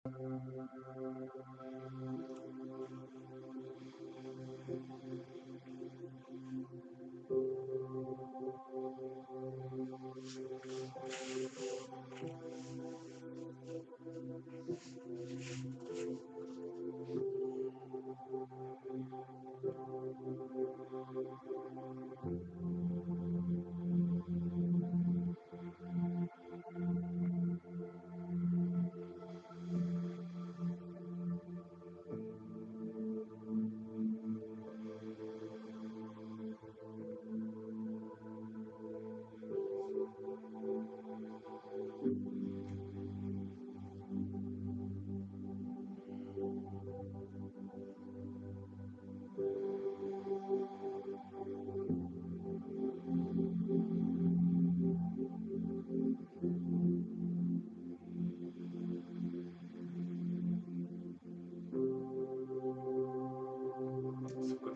Good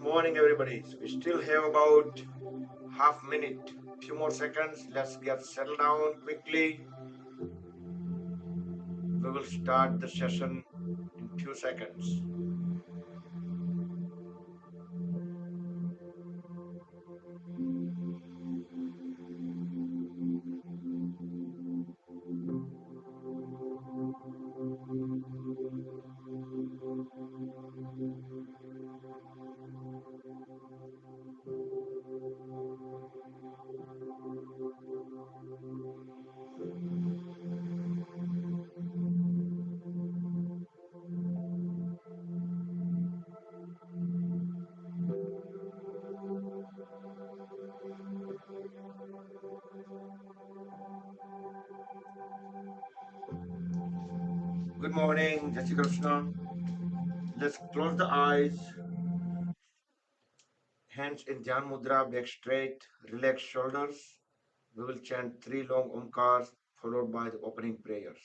morning, everybody. So we still have about half minute, few more seconds. Let's get settled down quickly. We will start the session in few seconds. Good morning, Jai Shri Krishna. Let's close the eyes, hands in Dhyan Mudra, back straight, relax shoulders. We will chant 3 long Omkars followed by the opening prayers.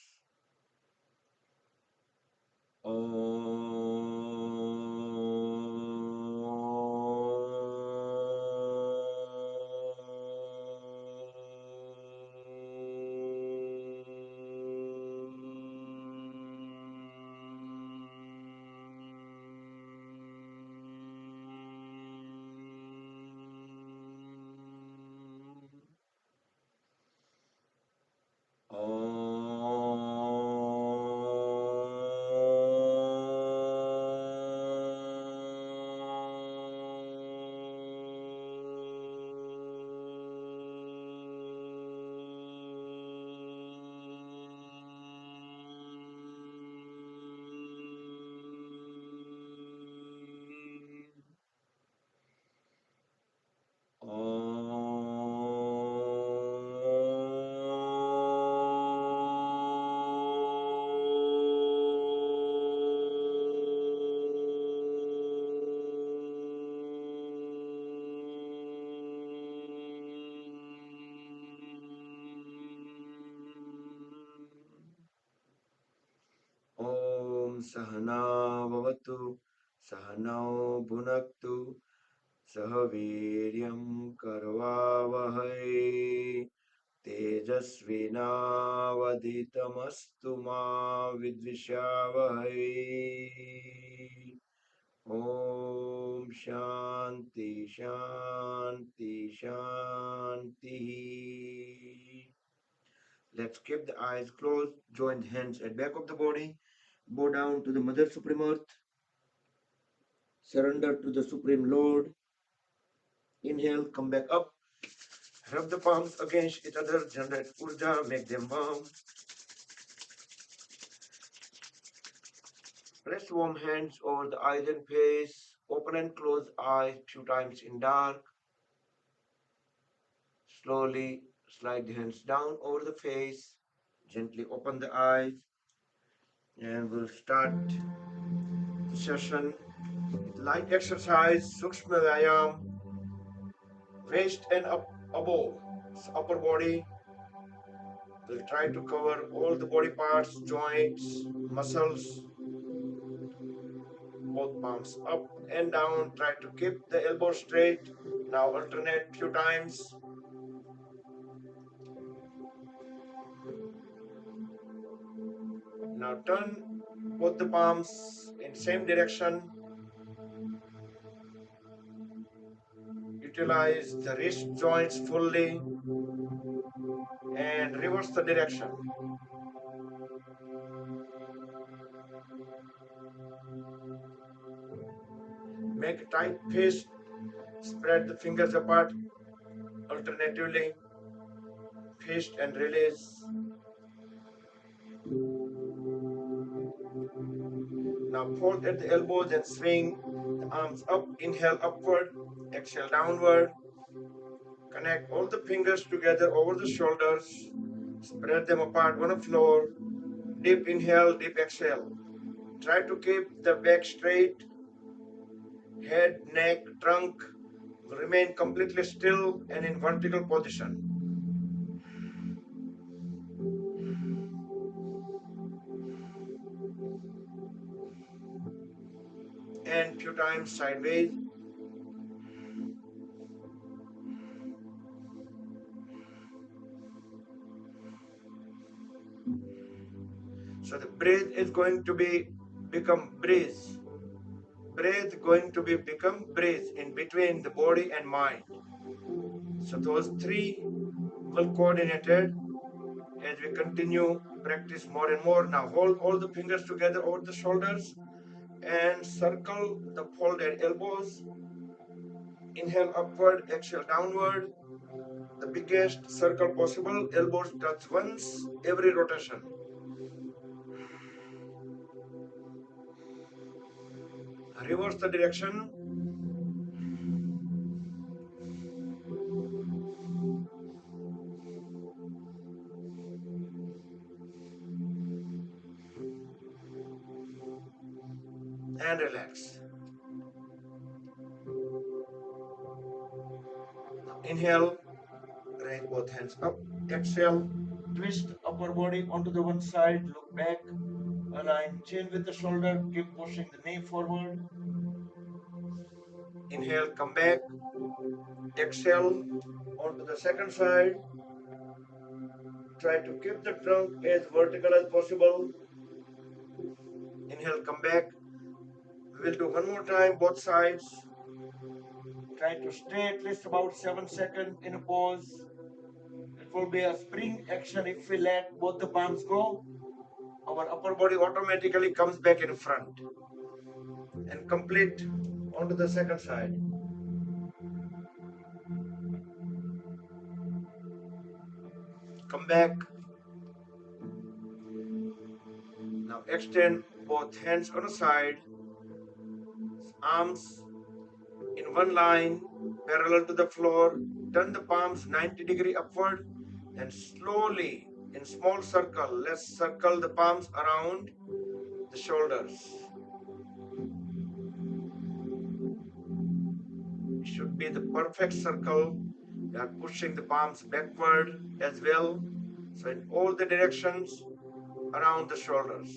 Om Sahana Bhavatu Sahano Bhunaktu Sahaviryam Karvavahai Tejasvinavaditamastu ma vidvishavahai. Om Shanti Shanti Shanti. Let's keep the eyes closed, join hands at back of the body, bow down to the Mother Supreme Earth, surrender to the Supreme Lord. Inhale, come back up, rub the palms against each other, generate urja, make them warm. Press warm hands over the eyes and face, open and close eyes few times in dark. Slowly slide the hands down over the face, gently open the eyes, and we'll start the session with light exercise, Sukshma Vyayam, waist and up above, upper body. We'll try to cover all the body parts, joints, muscles, both palms up and down. Try to keep the elbow straight. Now alternate few times. Now turn both the palms in same direction. Utilize the wrist joints fully and reverse the direction. Make a tight fist, spread the fingers apart alternatively, fist and release. Now fold at the elbows and swing the arms up, inhale upward, exhale downward. Connect all the fingers together over the shoulders, spread them apart on the floor. Deep inhale, deep exhale. Try to keep the back straight, head, neck, trunk will remain completely still and in vertical position. And few times sideways. So the breath is going to become breeze. Breath going to become breeze in between the body and mind. So those three will coordinated as we continue practice more and more. Now hold all the fingers together over the shoulders and circle the folded elbows. Inhale upward, exhale downward. The biggest circle possible. Elbows touch once every rotation. Reverse the direction. And relax. Inhale, raise both hands up. Exhale, twist upper body onto the one side, look back, align chin with the shoulder, keep pushing the knee forward. Inhale, come back. Exhale, onto the second side. Try to keep the trunk as vertical as possible. Inhale, come back. We will do one more time, both sides. Try to stay at least about 7 seconds in a pose. It will be a spring action if we let both the palms go. Our upper body automatically comes back in front. And complete onto the second side. Come back. Now extend both hands on the side. Arms in one line, parallel to the floor. Turn the palms 90-degree upward and slowly in small circle, let's circle the palms around the shoulders. It should be the perfect circle. We are pushing the palms backward as well. So in all the directions around the shoulders.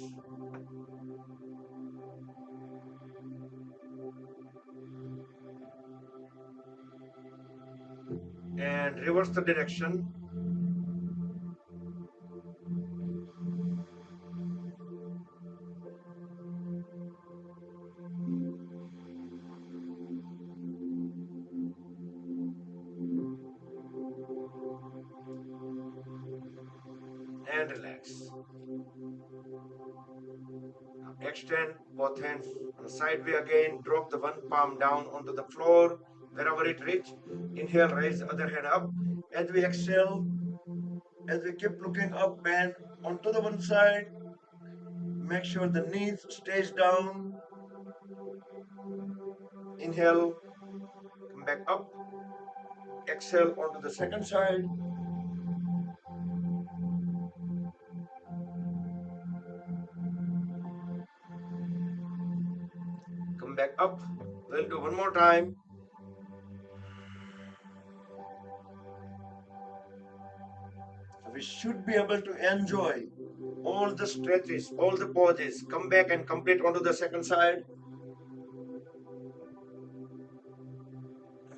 And reverse the direction. And relax. Now extend both hands on the side way again. Drop the one palm down onto the floor wherever it reaches. Inhale, raise the other hand up. As we exhale, as we keep looking up, bend onto the one side. Make sure the knees stays down. Inhale, come back up. Exhale onto the second side. Come back up. We'll do one more time. We should be able to enjoy all the stretches, all the poses. Come back and complete onto the second side.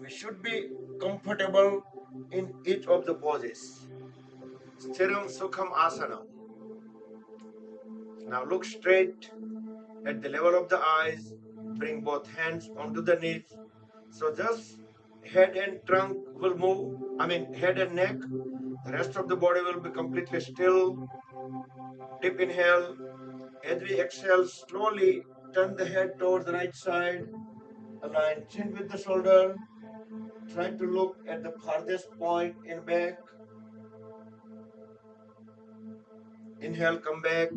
We should be comfortable in each of the poses. Sthiram Sukham Asana. Now look straight at the level of the eyes. Bring both hands onto the knees. So just head and trunk will move. Head and neck. The rest of the body will be completely still. Deep inhale. As we exhale, slowly turn the head towards the right side. Align chin with the shoulder. Try to look at the farthest point in back. Inhale, come back.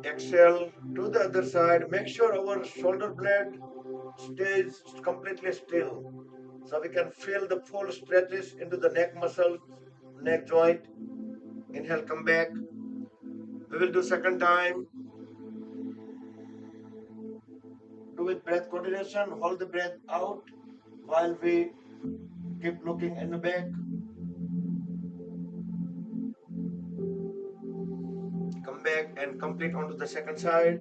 Exhale to the other side. Make sure our shoulder blade stays completely still. So we can feel the full stretches into the neck muscles, neck joint. Inhale, come back. We will do second time. Do with breath coordination. Hold the breath out while we keep looking in the back. Come back and complete onto the second side.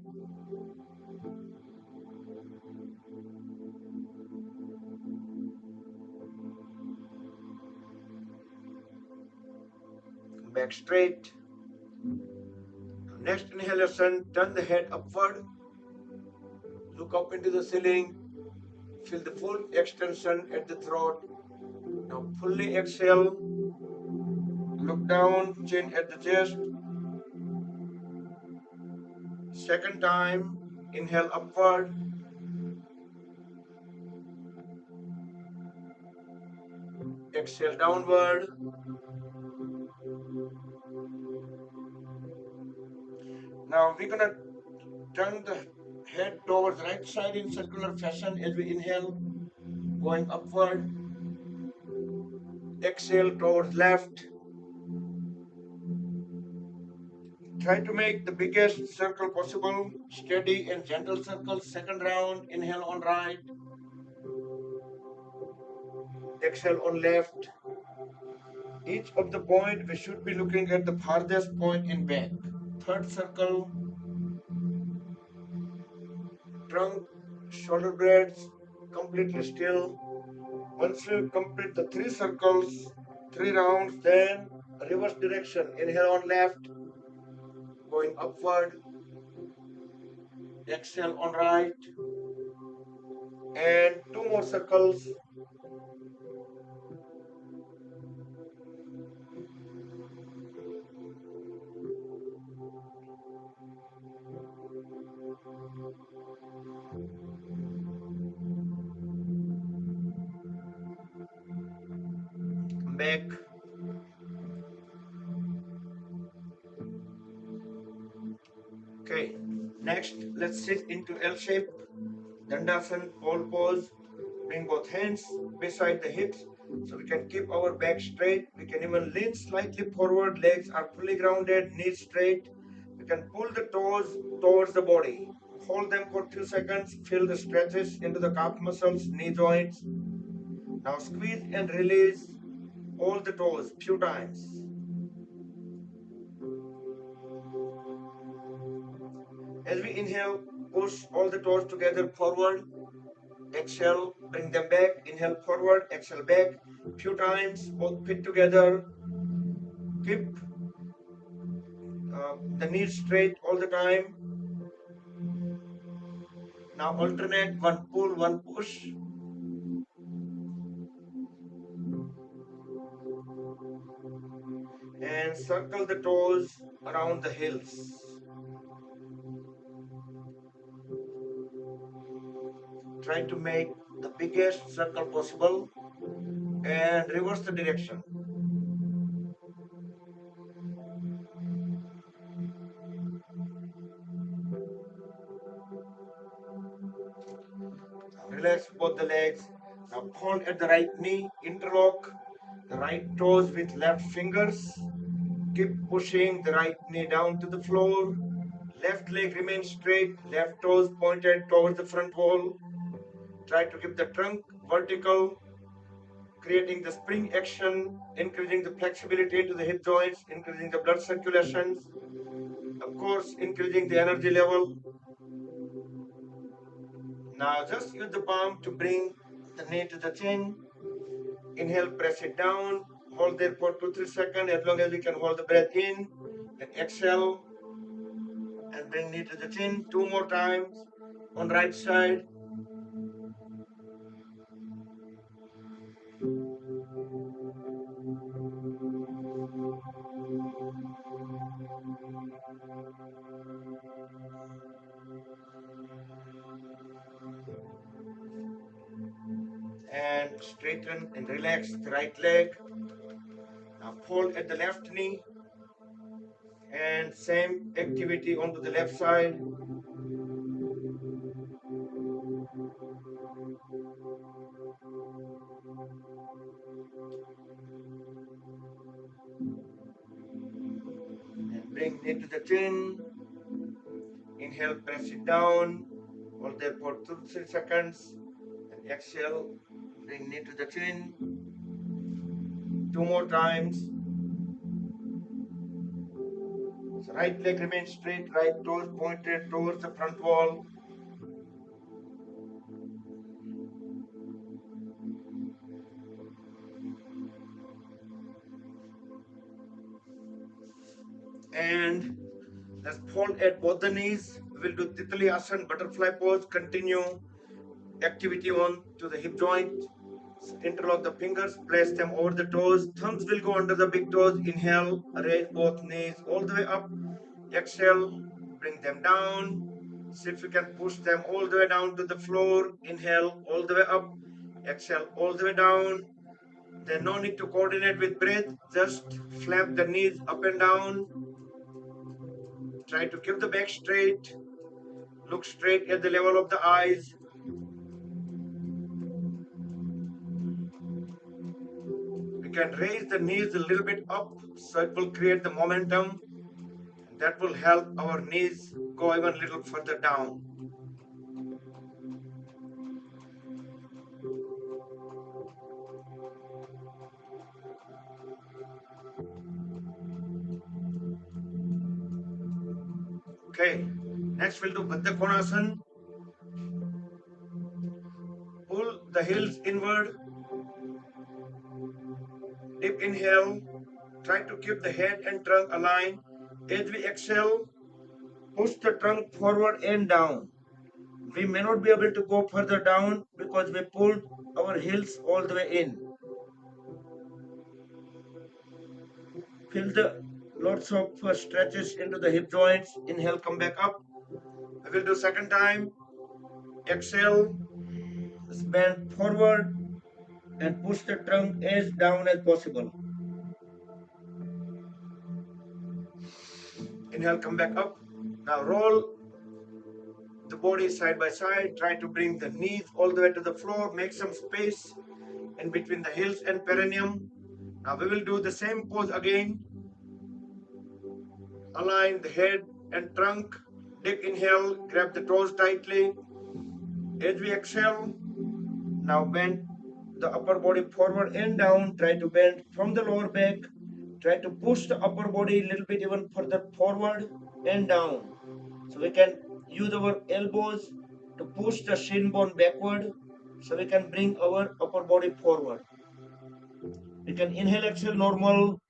Come back straight. Next inhalation, turn the head upward. Look up into the ceiling. Feel the full extension at the throat. Now fully exhale. Look down, chin at the chest. Second time, inhale upward. Exhale downward. Now we're gonna turn the head towards right side in circular fashion as we inhale, going upward. Exhale towards left. Try to make the biggest circle possible. Steady and gentle circles. Second round, inhale on right. Exhale on left. Each of the point we should be looking at the farthest point in back. Third circle, trunk, shoulder blades, completely still. Once you complete the three circles, three rounds, then reverse direction. Inhale on left, going upward. Exhale on right. And two more circles. Come back. Okay, next let's sit into L shape. Dandasana, pole pose. Bring both hands beside the hips so we can keep our back straight. We can even lean slightly forward. Legs are fully grounded, knees straight. We can pull the toes towards the body. Hold them for 2 seconds. Feel the stretches into the calf muscles, knee joints. Now squeeze and release all the toes few times. As we inhale, push all the toes together forward. Exhale, bring them back. Inhale forward, exhale back. Few times, both feet together. Keep the knees straight all the time. Now alternate, one pull, one push. And circle the toes around the heels. Try to make the biggest circle possible and reverse the direction. Relax both the legs. Now point at the right knee, interlock the right toes with left fingers. Keep pushing the right knee down to the floor. Left leg remains straight, left toes pointed towards the front wall. Try to keep the trunk vertical, creating the spring action, increasing the flexibility into the hip joints, increasing the blood circulation, of course, increasing the energy level. Now just use the palm to bring the knee to the chin. Inhale, press it down. Hold there for 2-3 seconds as long as you can hold the breath in. Then exhale. and bring knee to the chin 2 more times on right side. And straighten and relax the right leg. Now fold at the left knee and same activity onto the left side. And bring knee to the chin. Inhale, press it down. Hold there for 2 to 3 seconds. And exhale, bring knee to the chin. 2 more times. So right leg remains straight, right toes pointed towards the front wall. And let's fold at both the knees. We will do Titli Asana, butterfly pose. Continue activity on to the hip joint. Interlock the fingers, place them over the toes. Thumbs will go under the big toes. Inhale, raise both knees all the way up. Exhale, bring them down. See if you can push them all the way down to the floor. Inhale, all the way up. Exhale, all the way down. Then no need to coordinate with breath. Just flap the knees up and down. Try to keep the back straight. Look straight at the level of the eyes. We can raise the knees a little bit up so it will create the momentum. That will help our knees go even a little further down. Okay, next we'll do Baddha Konasana. Pull the heels inward. Deep inhale. Try to keep the head and trunk aligned. As we exhale, push the trunk forward and down. We may not be able to go further down because we pulled our heels all the way in. Feel the lots of stretches into the hip joints. Inhale, come back up. I will do second time. Exhale, bend forward and push the trunk as down as possible. Inhale, come back up. Now roll the body side by side. Try to bring the knees all the way to the floor. Make some space in between the heels and perineum. Now we will do the same pose again. Align the head and trunk. Deep inhale, grab the toes tightly. As we exhale, now bend the upper body forward and down. Try to bend from the lower back. Try to push the upper body a little bit even further forward and down. So we can use our elbows to push the shin bone backward so we can bring our upper body forward. We can inhale, exhale normal.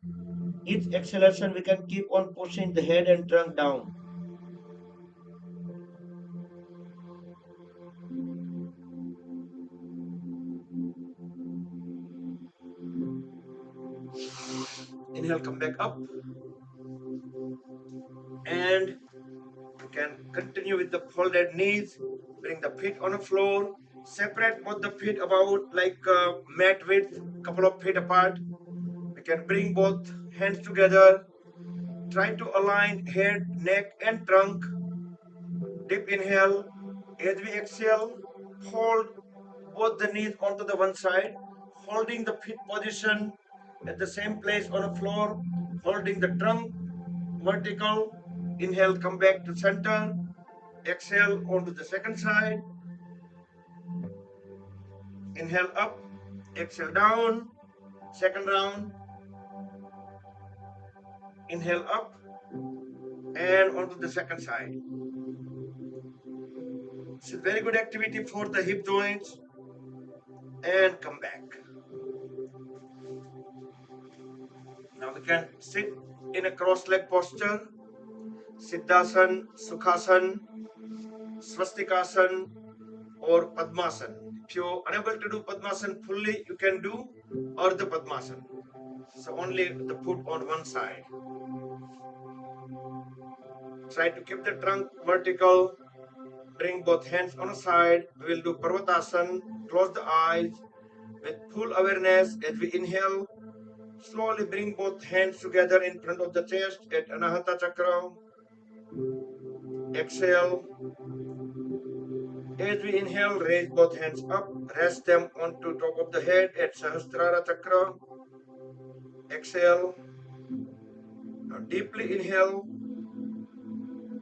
Each exhalation we can keep on pushing the head and trunk down. Inhale, come back up. And you can continue with the folded knees. Bring the feet on the floor. Separate both the feet about like mat width, couple of feet apart. We can bring both hands together. Try to align head, neck, and trunk. Deep inhale. As we exhale, hold both the knees onto the one side, holding the feet position at the same place on the floor, holding the trunk vertical. Inhale, come back to center. Exhale onto the second side. Inhale up, exhale down. Second round. Inhale up and onto the second side. It's a very good activity for the hip joints. And come back. Now we can sit in a cross leg posture. Siddhasan, Sukhasan, Swastikasan, or Padmasan. If you're unable to do Padmasan fully, you can do Ardha Padmasan. So only the foot on one side. Try to keep the trunk vertical. Bring both hands on a side. We will do Parvatasana. Close the eyes with full awareness as we inhale. Slowly bring both hands together in front of the chest at Anahata Chakra. Exhale. As we inhale, raise both hands up. Rest them onto top of the head at Sahasrara Chakra. Exhale. Now deeply inhale.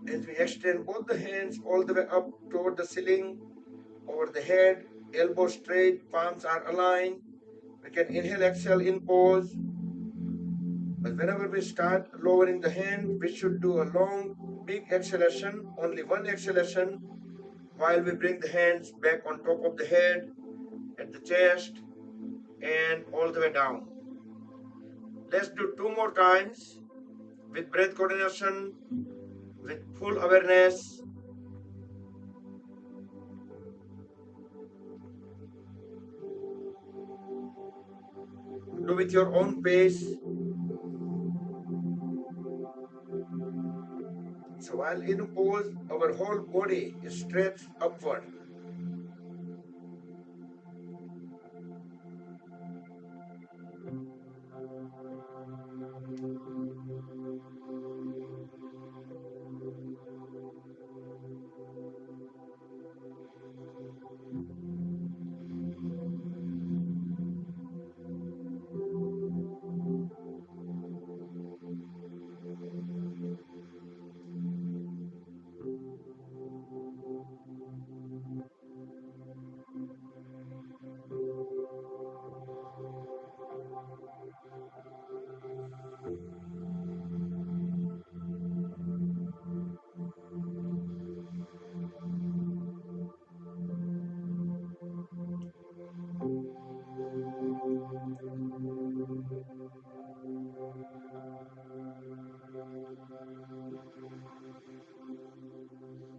As we extend both the hands all the way up toward the ceiling, over the head, elbows straight, palms are aligned. We can inhale, exhale in pose. But whenever we start lowering the hand, we should do a long, big exhalation, only one exhalation, while we bring the hands back on top of the head, at the chest, and all the way down. Let's do 2 more times with breath coordination, with full awareness. Do with your own pace. So while in pose, our whole body is stretched upward.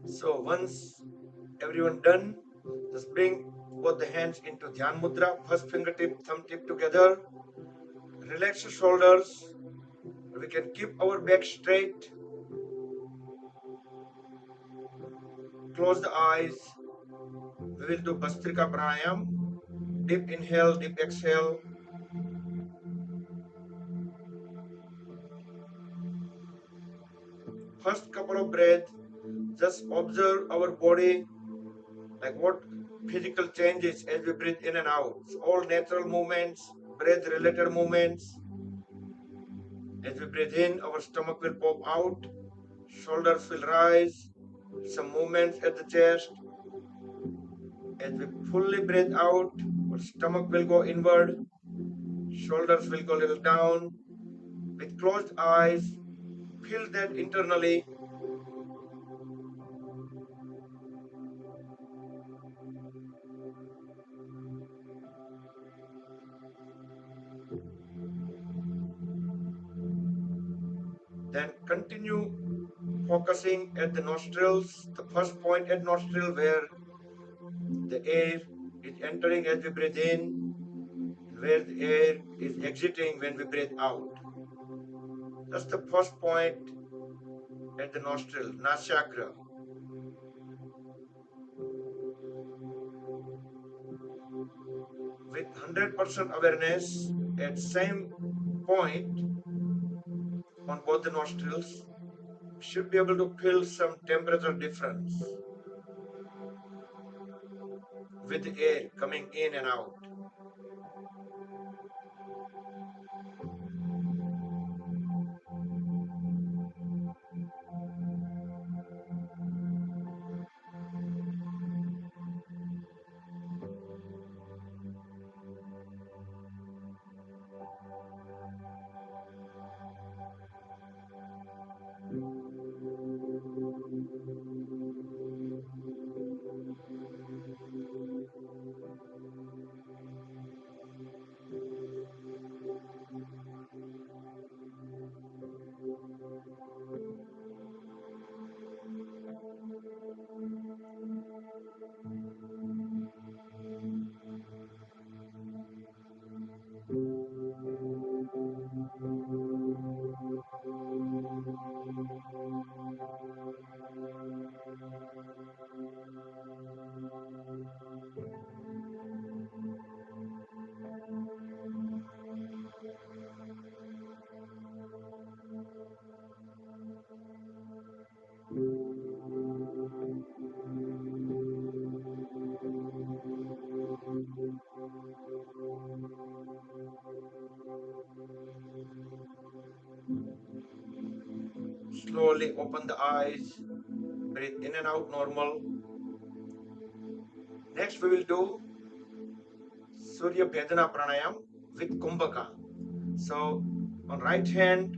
So once everyone done, just bring both the hands into Dhyan Mudra, first fingertip, thumb tip together. Relax the shoulders. We can keep our back straight. Close the eyes. We will do Bhastrika Pranayam. Deep inhale, deep exhale. First couple of breaths, just observe our body, like what physical changes as we breathe in and out. So all natural movements, breath related movements. As we breathe in, our stomach will pop out, shoulders will rise, some movements at the chest. As we fully breathe out, our stomach will go inward, shoulders will go a little down. With closed eyes, feel that internally. Then continue focusing at the nostrils, the first point at nostril where the air is entering as we breathe in, where the air is exiting when we breathe out. That's the first point at the nostril, Nasagra. With 100% awareness at same point on both the nostrils, should be able to feel some temperature difference with the air coming in and out. slowly open the eyes. Breathe in and out normal. Next we will do Surya Bhedana Pranayam with Kumbhaka. So on right hand,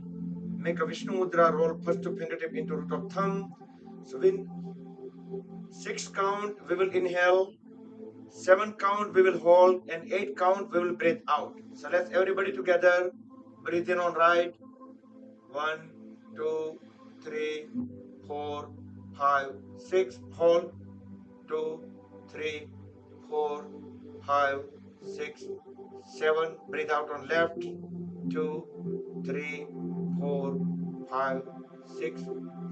make a Vishnu Mudra, roll first two fingertip into root of thumb. So in 6 count, we will inhale, 7 count, we will hold, and 8 count, we will breathe out. So let's everybody together breathe in on right. 1, 2, 3, 4, 5, 6. Hold. 2, 3, 4, 5, 6, 7. Breathe out on left. 2, 3, 4, 5, 6,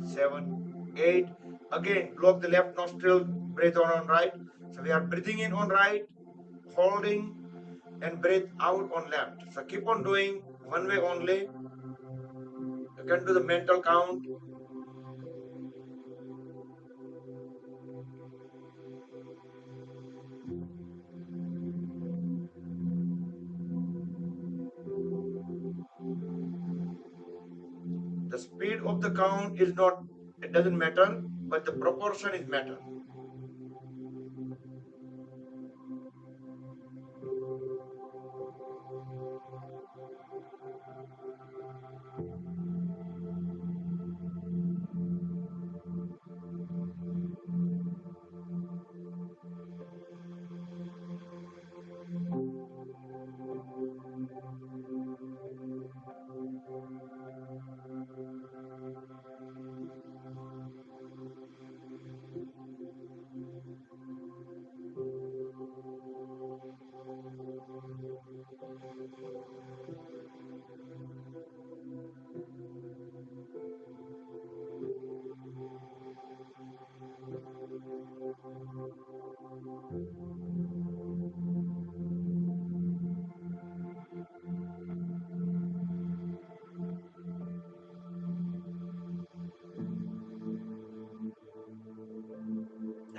7, 8. Again, block the left nostril, breathe on right. So we are breathing in on right, holding, and breathe out on left. So keep on doing one way only. You can do the mental count. The speed of the count is not, it doesn't matter, but the proportion is matter.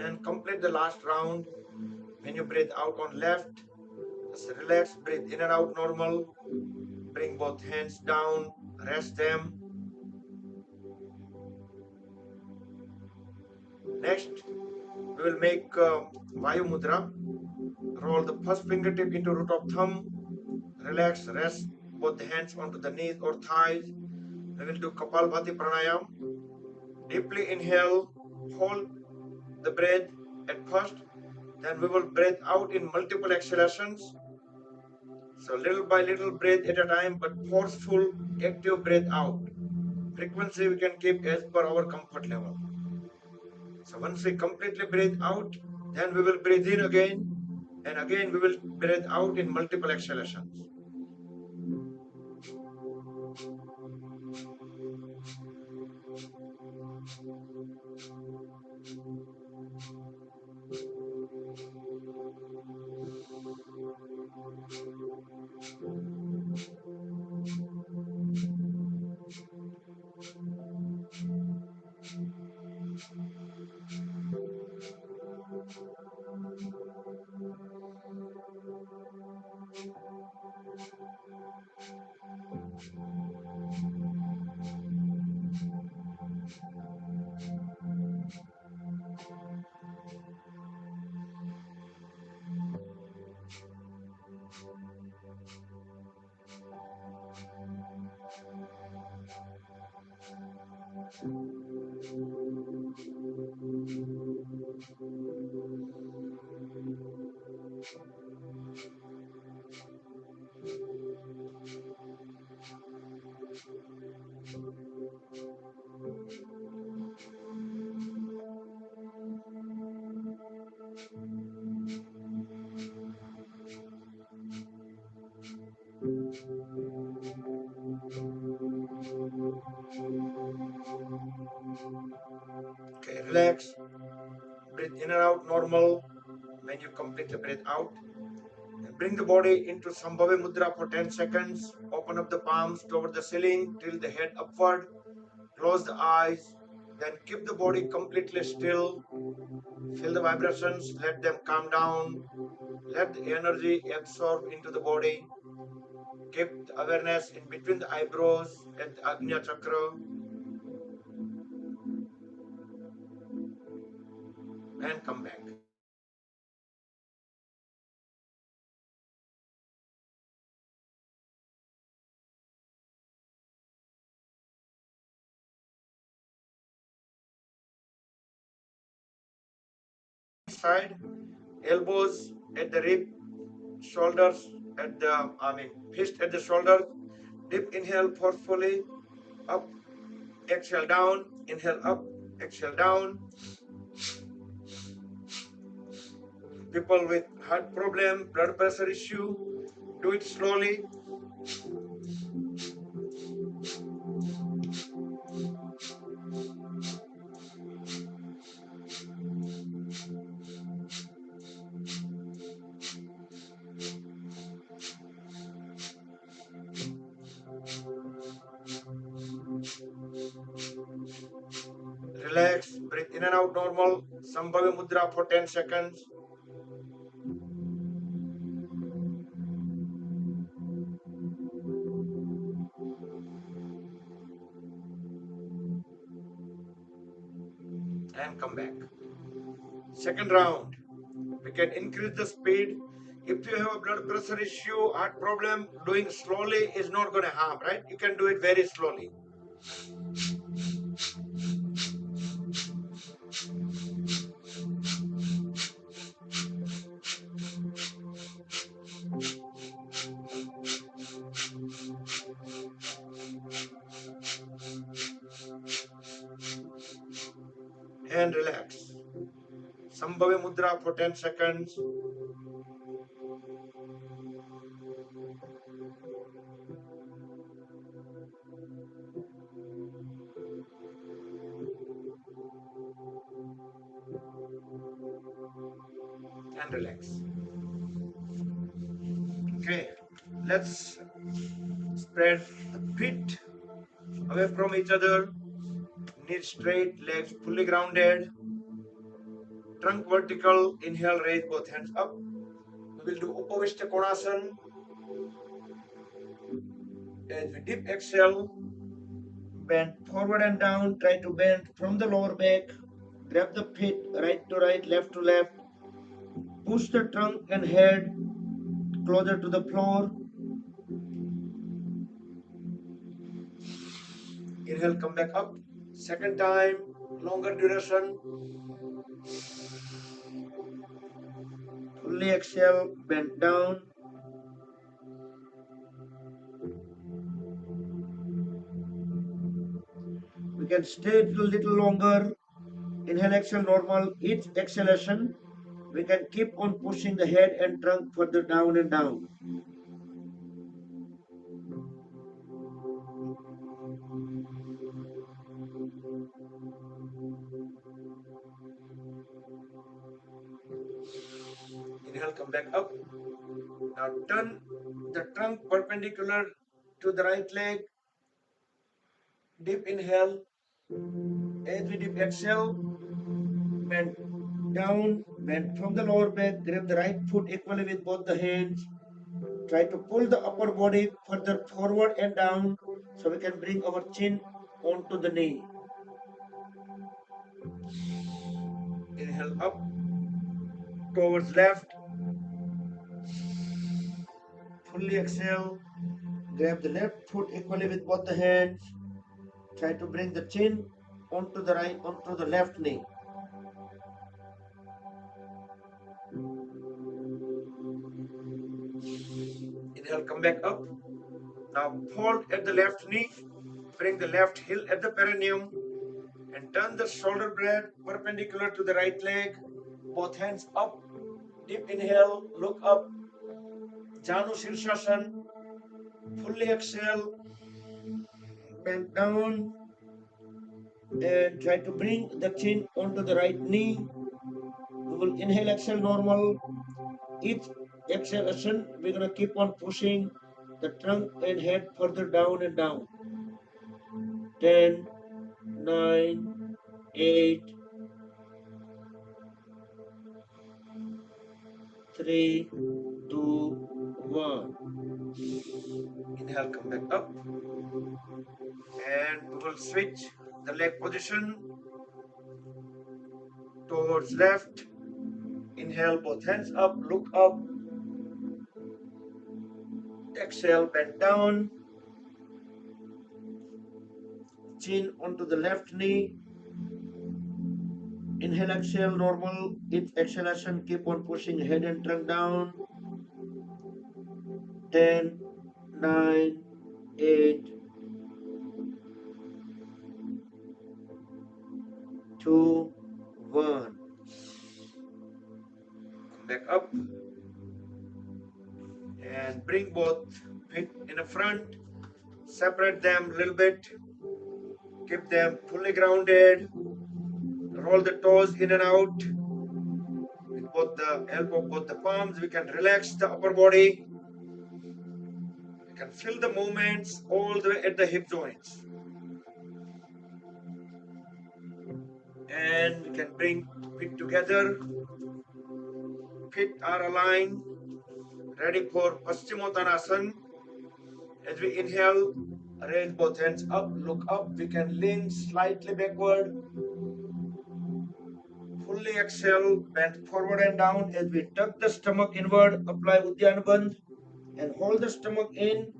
And complete the last round. When you breathe out on left, just relax, breathe in and out normal. Bring both hands down, rest them. Next, we will make Vayu Mudra. Roll the first fingertip into root of thumb. Relax, rest both the hands onto the knees or thighs. We will do Kapalbhati Pranayam. Deeply inhale, hold the breath at first. Then we will breathe out in multiple exhalations. So little by little breath at a time, but forceful, active breath out. Frequency we can keep as per our comfort level. So once we completely breathe out, then we will breathe in again, and again we will breathe out in multiple exhalations. Okay, relax. Breathe in and out normal. When you completely breathe out, and bring the body into Sambhavi Mudra for 10 seconds. Open up the palms toward the ceiling, tilt the head upward, close the eyes, then keep the body completely still. Feel the vibrations, let them calm down. Let the energy absorb into the body. Keep the awareness in between the eyebrows at the Agnya Chakra. and come back. Side, elbows at the rib, shoulders at the, fist at the shoulder. Deep inhale forcefully, up, exhale down, inhale up, exhale down. People with heart problem, blood pressure issue, do it slowly. Relax, breathe in and out normal. Sambhavi Mudra for 10 seconds. And come back. Second round. We can increase the speed. If you have a blood pressure issue, heart problem, doing slowly is not going to harm, right? You can do it very slowly. And relax. Sambhavi Mudra for 10 seconds. And relax. Okay, let's spread the feet away from each other. Knees straight, legs fully grounded. Trunk vertical. Inhale, raise both hands up. We will do Upavishta Konasana. As we deep exhale, bend forward and down. Try to bend from the lower back. Grab the feet right to right, left to left. Push the trunk and head closer to the floor. Inhale, come back up. Second time, longer duration. Fully exhale, bend down. We can stay a little longer. Inhale, exhale, normal. Each exhalation, we can keep on pushing the head and trunk further down and down. Inhale, come back up. Now turn the trunk perpendicular to the right leg. Deep inhale. As we deep exhale, bend down, bend from the lower back, grab the right foot equally with both the hands. Try to pull the upper body further forward and down so we can bring our chin onto the knee. Inhale up towards left. Fully exhale. Grab the left foot equally with both the hands. Try to bring the chin onto the right, onto the left knee. Inhale, come back up. Now fold at the left knee. Bring the left heel at the perineum and turn the shoulder blade perpendicular to the right leg. Both hands up. Deep inhale, look up. Janu Sirsasana. Fully exhale, bend down and try to bring the chin onto the right knee. We will inhale, exhale normal. Each exhalation, we're going to keep on pushing the trunk and head further down and down. 10, 9, 8, 3, 2, 1. Inhale, come back up. And we will switch the leg position. towards left. Inhale, both hands up, look up. Exhale, bend down. Chin onto the left knee. Inhale, exhale, normal. Each exhalation, keep on pushing head and trunk down. 10, 9, 8, 2, 1. Come back up and bring both feet in the front. Separate them a little bit. Keep them fully grounded. Roll the toes in and out. With both the elbow, both the palms, we can relax the upper body. We can feel the movements all the way at the hip joints. And we can bring feet together. Feet are aligned. Ready for Paschimottanasana. As we inhale, raise both hands up, look up. We can lean slightly backward. Fully exhale, bend forward and down as we tuck the stomach inward, apply Uddiyana Bandh and hold the stomach in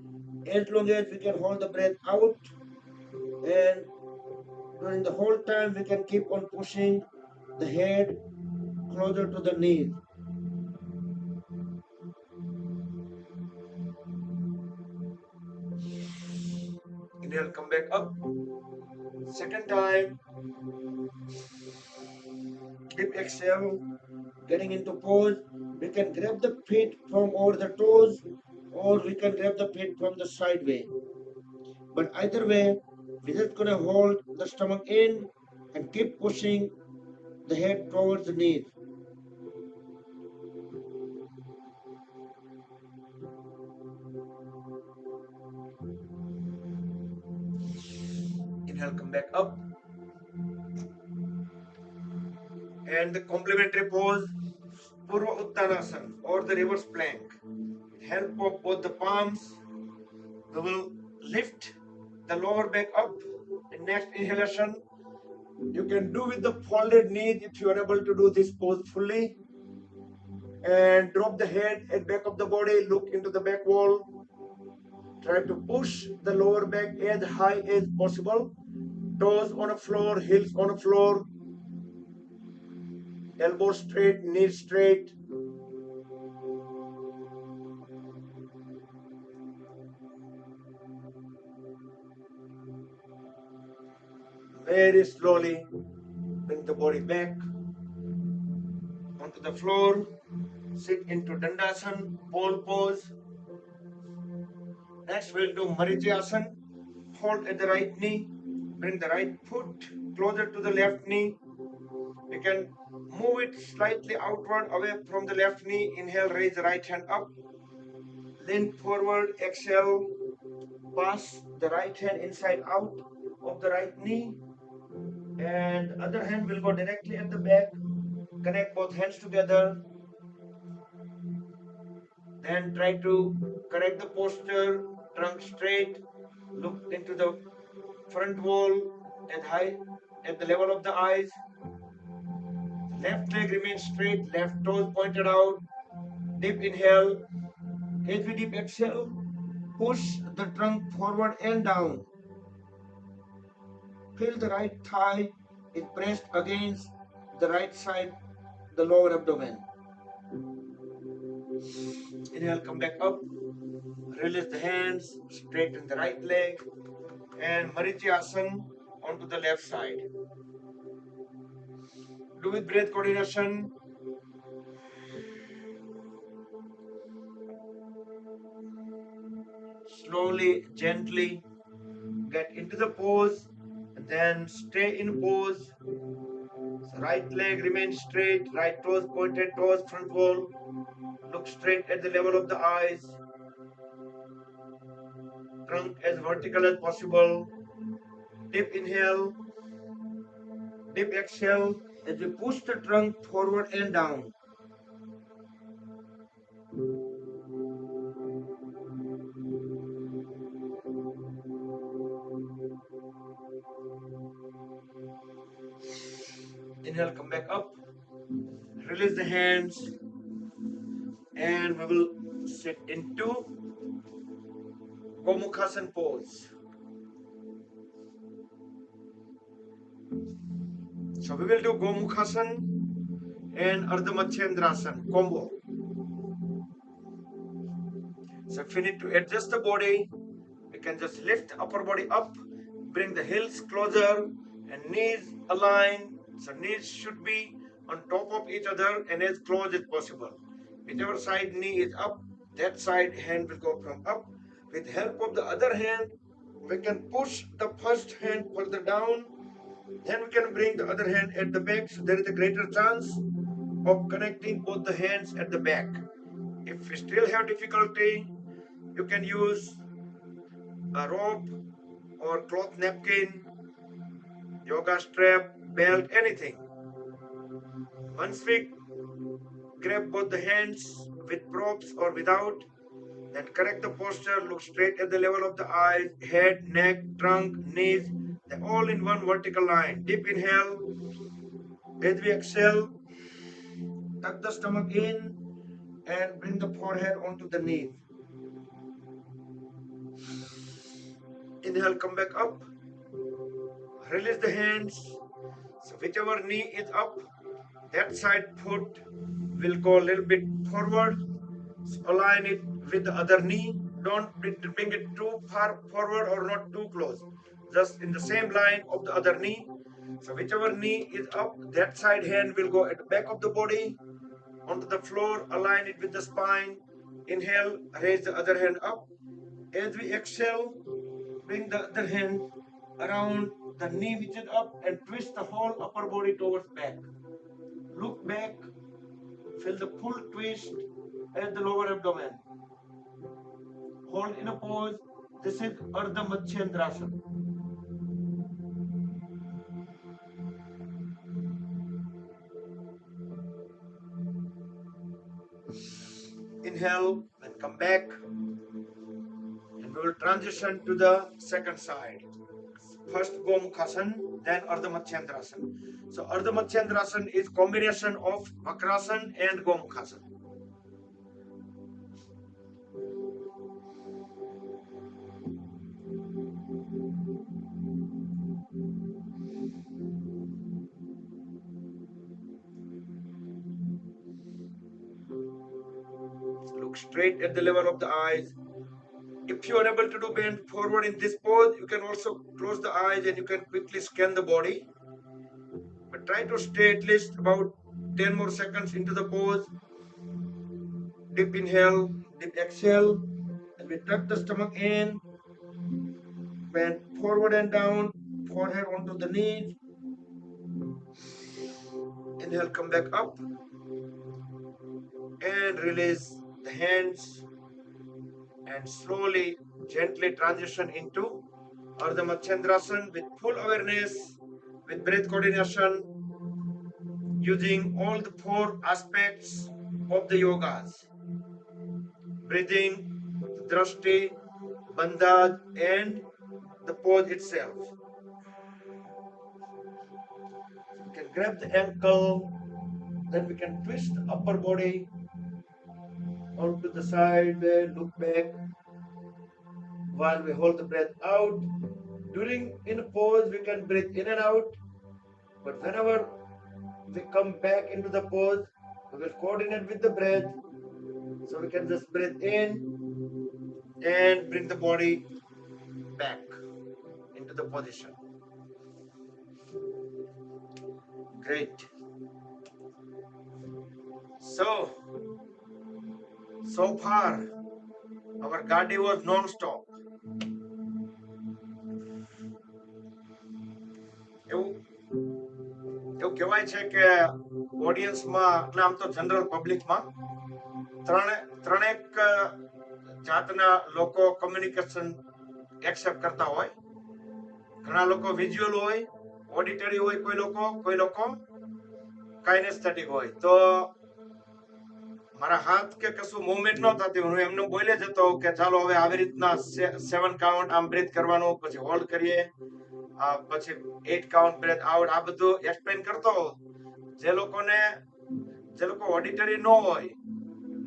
as long as we can hold the breath out. And during the whole time, we can keep on pushing the head closer to the knees. Inhale, come back up. Second time. Deep exhale, getting into pose. We can grab the feet from over the toes or we can grab the feet from the side way. But either way, we're just going to hold the stomach in and keep pushing the head towards the knees. Inhale, come back up. And the complementary pose, Purva Uttanasana or the reverse plank. With help of both the palms, we will lift the lower back up. In next inhalation, you can do with the folded knees if you are able to do this pose fully. And drop the head and back of the body, look into the back wall. Try to push the lower back as high as possible. Toes on the floor, heels on the floor. Elbows straight, knees straight. Very slowly bring the body back onto the floor. Sit into Dandasana, pole pose. Next we'll do Marityasana. Hold at the right knee. Bring the right foot closer to the left knee. We can move it slightly outward away from the left knee. Inhale, raise the right hand up. Lean forward, exhale. Pass the right hand inside out of the right knee. And the other hand will go directly at the back. Connect both hands together. Then try to correct the posture, trunk straight, look into the front wall at high at the level of the eyes. Left leg remains straight, left toes pointed out. Deep inhale. As we deep exhale, push the trunk forward and down. Feel the right thigh is pressed against the right side, the lower abdomen. Inhale, come back up. Release the hands, straighten the right leg, and Marityasana onto the left side. Do with breath coordination. Slowly, gently get into the pose, and then stay in pose. So right leg remains straight, right toes pointed towards front wall. Look straight at the level of the eyes. Trunk as vertical as possible. Deep inhale, deep exhale as we push the trunk forward and down. Inhale, come back up. release the hands, and we will sit into Gomukhasana pose. So we will do Gomukhasana and Ardha Matsyendrasana combo. So if we need to adjust the body, we can just lift the upper body up, bring the heels closer and knees aligned. So knees should be on top of each other and as close as possible. Whichever side knee is up, that side hand will go from up. With help of the other hand, we can push the first hand further down. Then we can bring the other hand at the back, so there is a greater chance of connecting both the hands at the back. If we still have difficulty, you can use a rope or cloth napkin, yoga strap, belt, anything. Once we grab both the hands with props or without, then correct the posture, look straight at the level of the eyes, head, neck, trunk, knees, they're all in one vertical line. Deep inhale, as we exhale, tuck the stomach in and bring the forehead onto the knees. Inhale, come back up, release the hands. So whichever knee is up, that side foot will go a little bit forward. So align it with the other knee. Don't bring it too far forward or not too close. Just in the same line of the other knee. So whichever knee is up, that side hand will go at the back of the body onto the floor. Align it with the spine. Inhale, raise the other hand up. As we exhale, bring the other hand around the knee which is up and twist the whole upper body towards back. Look back, feel the full twist at the lower abdomen. Hold in a pose. This is Ardha Matsyendrasana. Inhale and come back. And we will transition to the second side. First Gomukhasana, then Ardha Matsyendrasana. So Ardha Matsyendrasana is combination of Vakrasana and Gomukhasana. Look straight at the level of the eyes. If you are able to do bend forward in this pose, you can also close the eyes and you can quickly scan the body. But try to stay at least about 10 more seconds into the pose. Deep inhale, deep exhale, and we tuck the stomach in, bend forward and down, forehead onto the knees. Inhale, come back up, and release the hands, and slowly, gently transition into Ardha Matsyendrasana with full awareness, with breath coordination, using all the four aspects of the yogas: breathing, drashti, bandhaj, and the pose itself. We can grab the ankle, then we can twist the upper body onto the side, look back while we hold the breath out. During in a pose, we can breathe in and out, but whenever we come back into the pose, we will coordinate with the breath. So we can just breathe in and bring the body back into the position. Great. So far, our Gadi was non-stop. એવું કહેવાય છે કે ઓડિયન્સમાં એટલે આમ તો general પબ્લિકમાં ત્રણેક જાતના લોકો કમ્યુનિકેશન એક્સેપ્ટ કરતા હોય. ઘણા લોકો વિઝ્યુઅલ હોય, ઓડિટરી હોય, કોઈ લોકો કાઇનેસ્થેટિક હોય. તો મારા હાથ કે કશું મૂવમેન્ટ ન થતી, હું એમને બોલે જતો કે ચાલો હવે આવી રીતના 7 કાઉન્ટ આમ બ્રીથ કરવાનું, પછી હોલ્ડ કરીએ, પછી 8 કાઉન્ટ બ્રેથ આઉટ, આ બધું એક્સપ્લેન કરતો. જે લોકોને જે લોકો ઓડિટરી ન હોય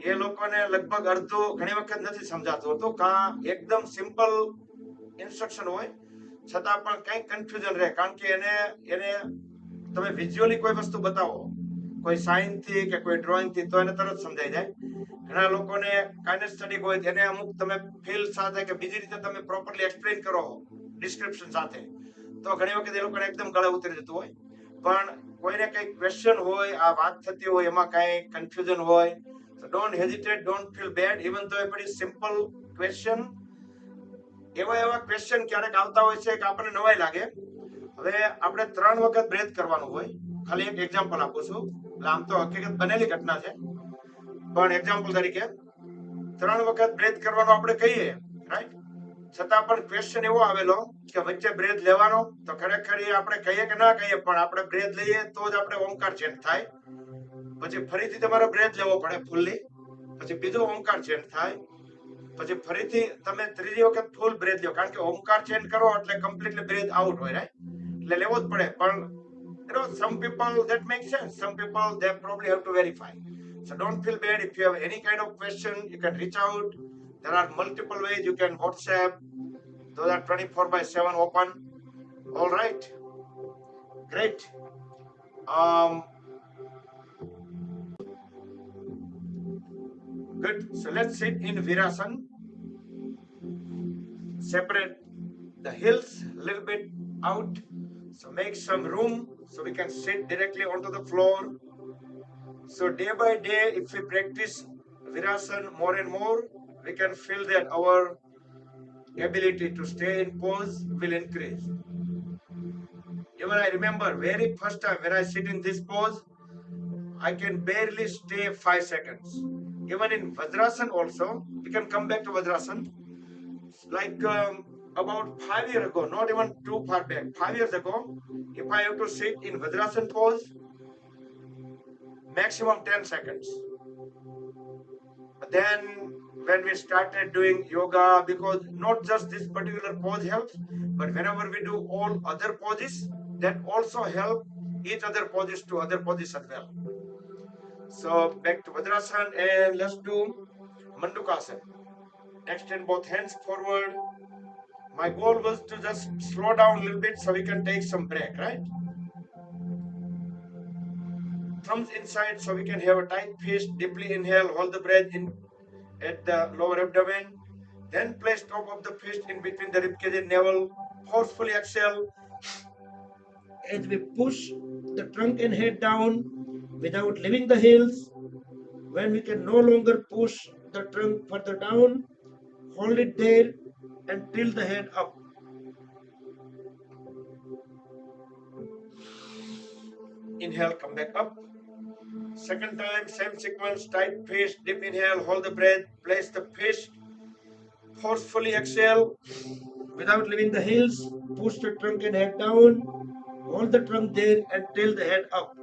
એ લોકોને લગભગ અડધું ઘણી વખત નથી સમજાતું હોતું, કા એકદમ સિમ્પલ ઇન્સ્ટ્રક્શન હોય છતાં પણ કંઈક કન્ફ્યુઝન રહે, કારણ કે એને તમે વિઝ્યુઅલી કોઈ વસ્તુ બતાવો, કોઈ સાઇન થી કે કોઈ ડ્રોઈંગ થી, તો એને તરત સમજાઈ જાય. ઘણા લોકોને કાઇનેસ્થેટિક હોય એને અમુક તમે ફીલ સાથે કે બીજી રીતે તમે પ્રોપરલી એક્સપ્લેન કરો ડિસ્ક્રિપ્શન સાથે, તો ઘણી વખત એ લોકોને એકદમ ગળે ઉતરી જતું હોય. પણ કોઈને કઈ ક્વેશ્ચન હોય, આ વાત થતી હોય, એમાં કઈ કન્ફ્યુઝન હોય, so don't hesitate, don't feel bad, even though a very simple question. એવા ક્વેશ્ચન ક્યારેક આવતા હોય છે કે આપણને નવાઈ લાગે. હવે આપણે 3 વખત બ્રેથ કરવાનું હોય. ખાલી એક એક્ઝામ્પલ આપું છું, આમ તો હકીકત બનેલી ઘટના છે, પણ એક્ઝામ્પલ તરીકે 3 વખત બ્રેથ કરવાનો આપણે કહીએ, રાઈટ, છતાં પણ ક્વેશ્ચન એવો આવેલો કે વચ્ચે બ્રેથ લેવાનો, તો ખરેખર આપણે કહીએ કે ના કહીએ, પણ આપણે બ્રેથ લઈએ તો જ આપણે ઓમકાર ચેન્ટ થાય. પછી ફરીથી તમારે બ્રેથ લેવો પડે ફૂલ્લી, પછી બીજો ઓમકાર ચેન્ટ થાય, પછી ફરીથી તમે ત્રીજી વખત ફૂલ બ્રેથ લો, કારણ કે ઓમકાર ચેન્ટ કરો એટલે કમ્પ્લીટલી બ્રેથ આઉટ હોય, રાઈટ, એટલે લેવો જ પડે. પણ some people that makes sense, some people they probably have to verify. So don't feel bad. If you have any kind of question, you can reach out. There are multiple ways. You can WhatsApp. Those are 24/7 open. All right. Great. Good. So let's sit in Virasana. Separate the heels a little bit out. So make some room so we can sit directly onto the floor. So day by day, if we practice Virasana more and more, we can feel that our ability to stay in pose will increase. Even I remember very first time when I sit in this pose, I can barely stay 5 seconds. Even in Vajrasana also, we can come back to Vajrasana. Like about 5 years ago, not even too far back, 5 years ago, if I have to sit in Vajrasana pose, maximum 10 seconds. But then when we started doing yoga, because not just this particular pose helps, but whenever we do all other poses, that also help each other poses to other poses as well. So back to Vajrasana, and let's do Mandukasana. Extend both hands forward. My goal was to just slow down a little bit so we can take some break, right? Thumbs inside so we can have a tight fist. Deeply inhale, hold the breath in at the lower abdomen. Then place top of the fist in between the ribcage and navel. Forcefully exhale as we push the trunk and head down without leaving the heels. When we can no longer push the trunk further down, hold it there and tilt the head up. Inhale, come back up. Second time, same sequence, tight fist, deep inhale, hold the breath, place the fist, forcefully exhale without leaving the heels, push the trunk and head down, hold the trunk there and tilt the head up.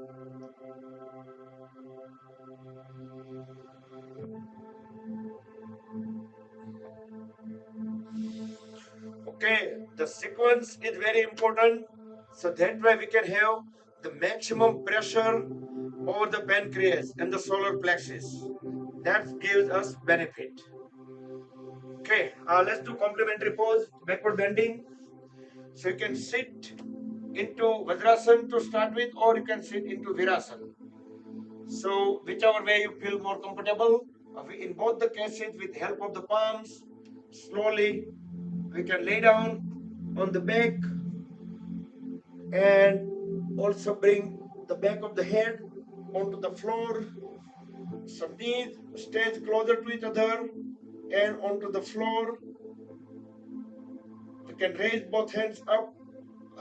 Okay, the sequence is very important, so that way we can have the maximum pressure over the pancreas and the solar plexus. That gives us benefit. Okay, let's do complementary pose, backward bending. So you can sit into Vajrasana to start with, or you can sit into Virasana. So whichever way you feel more comfortable. In both the cases, with the help of the palms, slowly we can lay down on the back and also bring the back of the head onto the floor. So knees stay closer to each other and onto the floor. You can raise both hands up,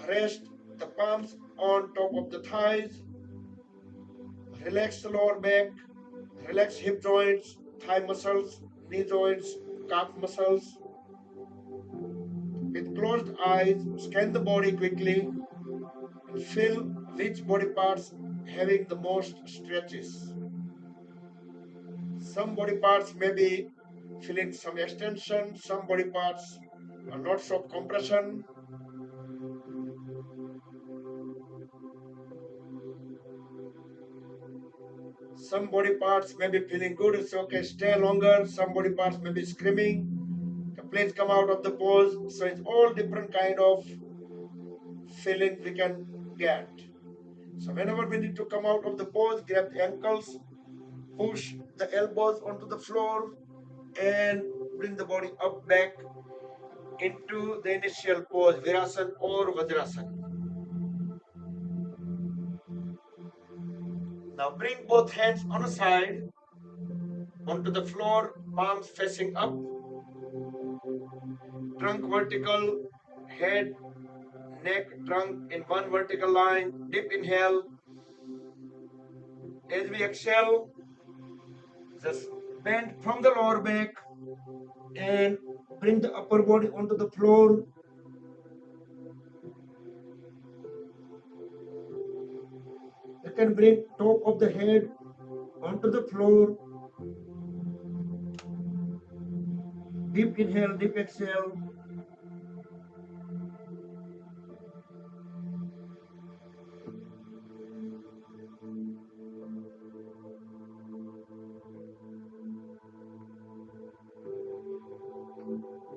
rest the palms on top of the thighs. Relax the lower back, relax hip joints, thigh muscles, knee joints, calf muscles. With closed eyes, scan the body quickly and feel which body parts having the most stretches. Some body parts may be feeling some extension, some body parts are lots of compression. Some body parts may be feeling good, it's okay, stay longer. Some body parts may be screaming, please come out of the pose. So it's all different kind of feelings we can get. So whenever we need to come out of the pose, grab the ankles, push the elbows onto the floor, and bring the body up back into the initial pose, Virasana or Vajrasana. Now bring both hands on a side onto the floor, palms facing up, trunk vertical, head, neck, trunk in one vertical line. Deep inhale. As we exhale, just bend from the lower back and bring the upper body onto the floor. You can bring top of the head onto the floor. Deep inhale, deep exhale.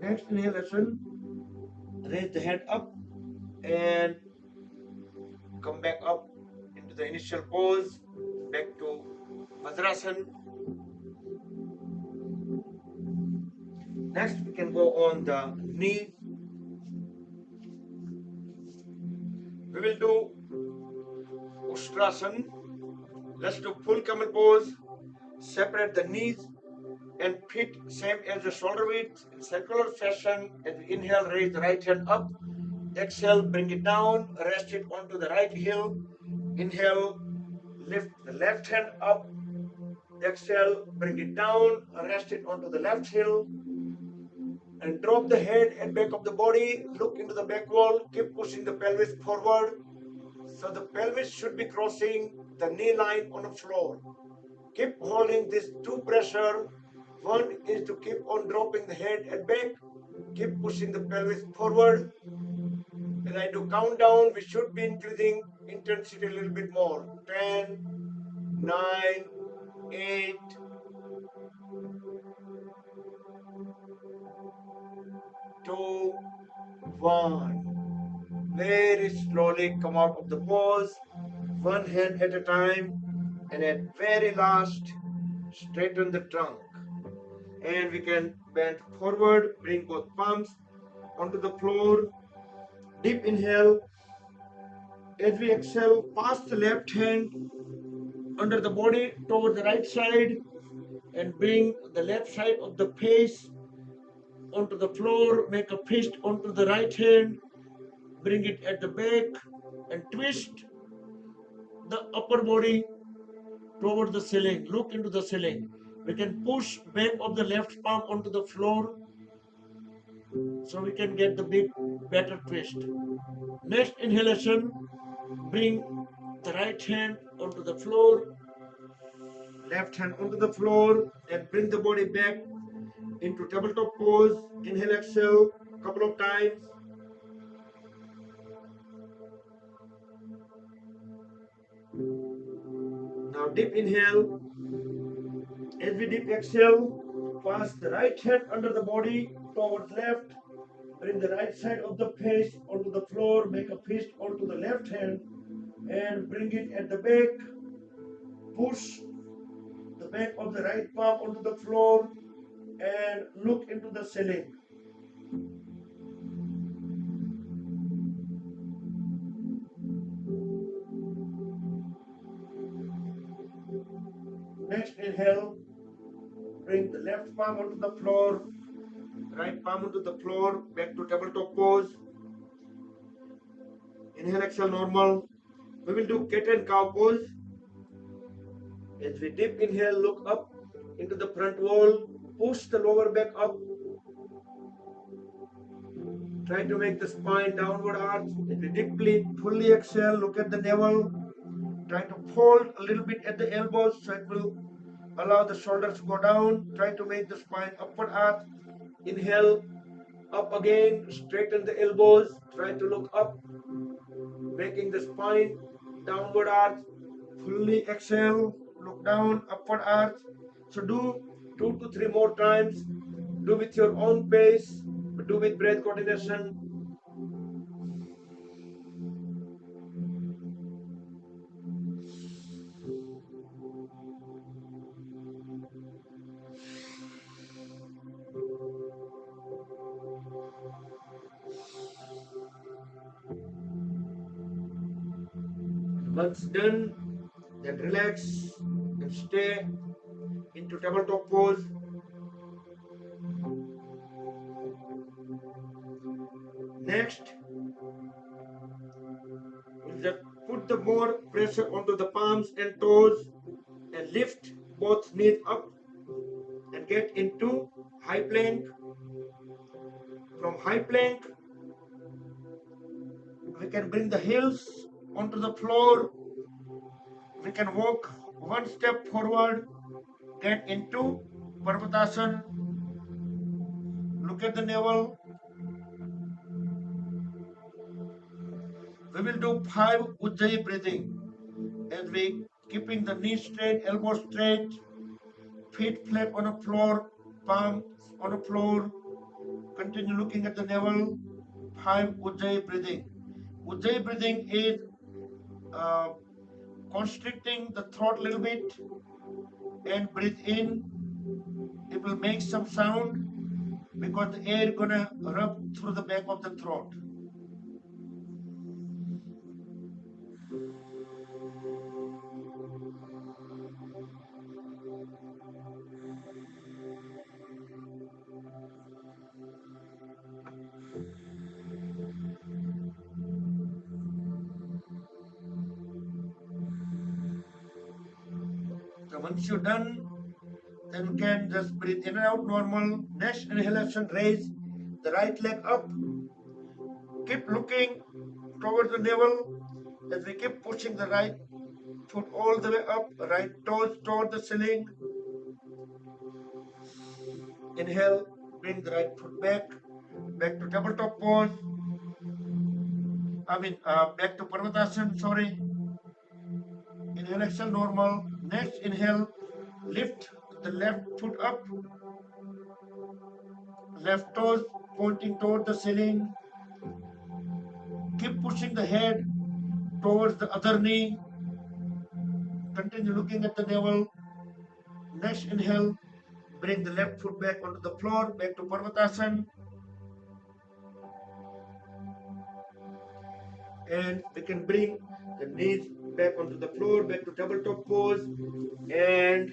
Next inhalation, raise the head up and come back up into the initial pose, back to Vajrasana. Next, we can go on the knees. We will do Ustrasana. Let's do full camel pose. Separate the knees and feet same as the shoulder width in circular fashion. As we inhale, raise the right hand up. Exhale, bring it down. Rest it onto the right heel. Inhale, lift the left hand up. Exhale, bring it down. Rest it onto the left heel. And drop the head and back of the body. Look into the back wall. Keep pushing the pelvis forward. So the pelvis should be crossing the knee line on the floor. Keep holding this two pressure. One is to keep on dropping the head and back. Keep pushing the pelvis forward. As I do countdown, we should be increasing intensity a little bit more. 10, 9, 8, 2, 1. Very slowly come out of the pose, one hand at a time, and at very last, straighten the trunk. And we can bend forward, bring both palms onto the floor. Deep inhale. As we exhale, pass the left hand under the body toward the right side and bring the left side of the face onto the floor. Make a fist onto the right hand, bring it at the back and twist the upper body toward the ceiling. Look into the ceiling. We can push back of the left palm onto the floor so we can get the better twist. Next inhalation, bring the right hand onto the floor, left hand onto the floor, and bring the body back into tabletop pose. Inhale, exhale, couple of times. Now deep inhale. As we deep exhale, pass the right hand under the body towards left. Bring the right side of the face onto the floor. Make a fist onto the left hand and bring it at the back. Push the back of the right palm onto the floor and look into the ceiling. Next inhale, bring the left palm onto the floor, right palm onto the floor, back to tabletop pose. Inhale, exhale, normal. We will do cat and cow pose. As we deep inhale, look up into the front wall, push the lower back up. Try to make the spine downward arch. As we deeply, fully exhale, look at the navel. Try to fold a little bit at the elbows so it will allow the shoulders to go down. Try to make the spine upward arch. Inhale, up again, straighten the elbows. Try to look up, making the spine downward arch. Fully exhale. look down, upward arch. So do 2 to 3 more times. Do with your own pace, but do with breath coordination. Once done, then relax and stay into tabletop pose. Next, we'll just put the more pressure onto the palms and toes and lift both knees up and get into high plank. From high plank, we can bring the heels onto the floor. We can walk one step forward, get into Parvatasana. Look at the navel. We will do 5 Ujjayi breathing as we keeping the knee straight, elbow straight, feet flat on the floor, palms on the floor. Continue looking at the navel. 5 Ujjayi breathing. Ujjayi breathing is uh, constricting the throat a little bit and breathe in. It will make some sound because the air gonna rub through the back of the throat. So once you're done, then you can just breathe in and out normal. Next inhalation, raise the right leg up. Keep looking towards the navel as we keep pushing the right foot all the way up, right toes toward the ceiling. Inhale, bring the right foot back to tabletop pose. Back to Parvatasana, sorry. Inhalation normal. Next inhale, lift the left foot up, left toes pointing toward the ceiling. Keep pushing the head towards the other knee. Continue looking at the navel. Next inhale, bring the left foot back onto the floor, back to Parvatasana. And we can bring the knees back onto the floor, back to tabletop pose, and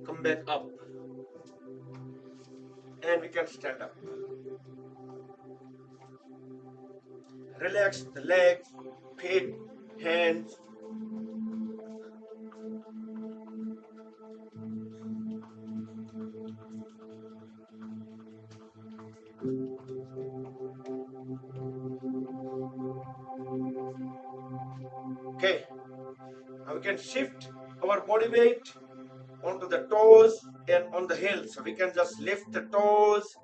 come back up. And we can stand up. Relax the legs, feet, hands. Okay, now we can shift our body weight onto the toes and on the heels. So we can just lift the toes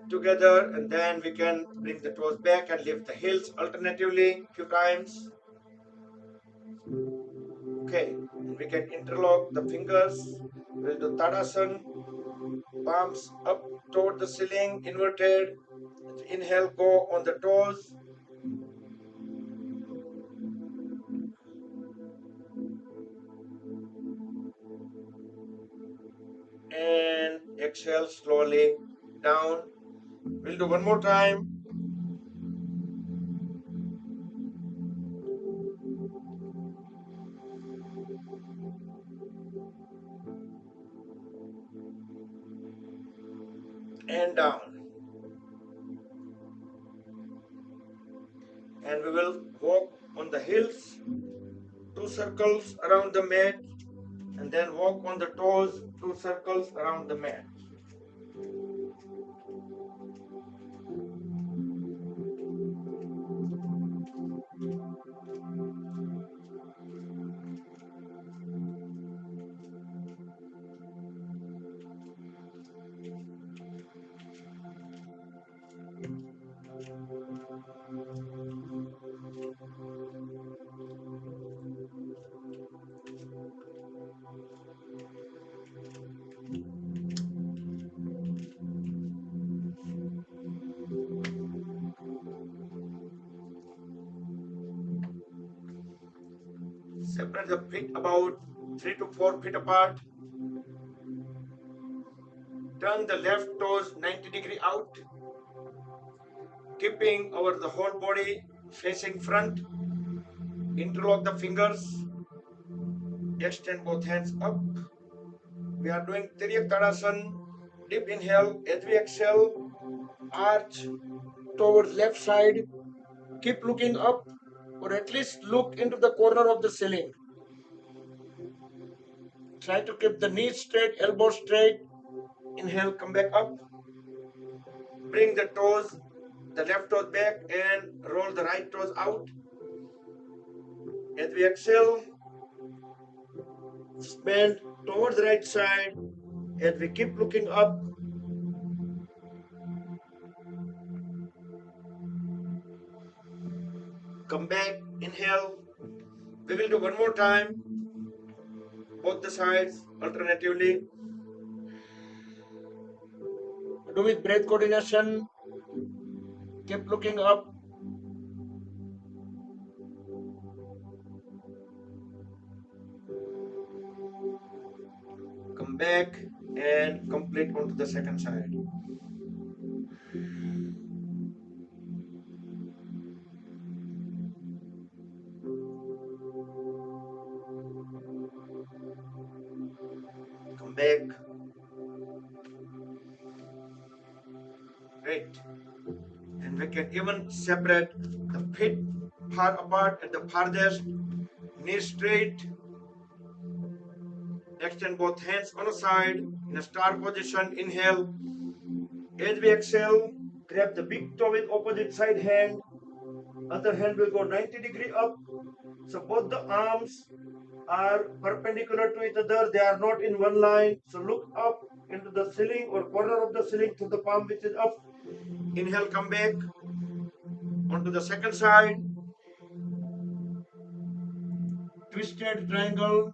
together and then we can bring the toes back and lift the heels alternatively few times. Okay, we can interlock the fingers. We'll do Tadasana, palms up toward the ceiling, inverted. Inhale, go on the toes. And exhale slowly down. We'll do one more time. And down. And we will walk on the heels, 2 circles around the mat, and then walk on the toes, 2 circles around the mat. separate the feet about 3 to 4 feet apart. Turn the left toes 90 degree out, keeping the whole body facing front. Interlock the fingers, extend both hands up. We are doing Tiryak Tadasana. Deep inhale, as we exhale, arch towards left side. Keep looking up, or at least look into the corner of the ceiling. Try to keep the knees straight, elbows straight. Inhale, come back up. Bring the toes, the left toes back, and roll the right toes out. As we exhale, bend towards the right side. As we keep looking up, come back, inhale. We will do one more time, both the sides, alternatively. Do with breath coordination. Keep looking up. Come back and complete onto the second side. Come back. Great. And we can even separate the feet far apart at the farthest. Knees straight. Extend both hands on a side in a star position. Inhale. As we exhale, grab the big toe with opposite side hand. Other hand will go 90 degree up. So both the arms are perpendicular to each other. They are not in one line. So look up into the ceiling or corner of the ceiling to the palm which is up. Inhale, come back onto the second side. Twisted triangle.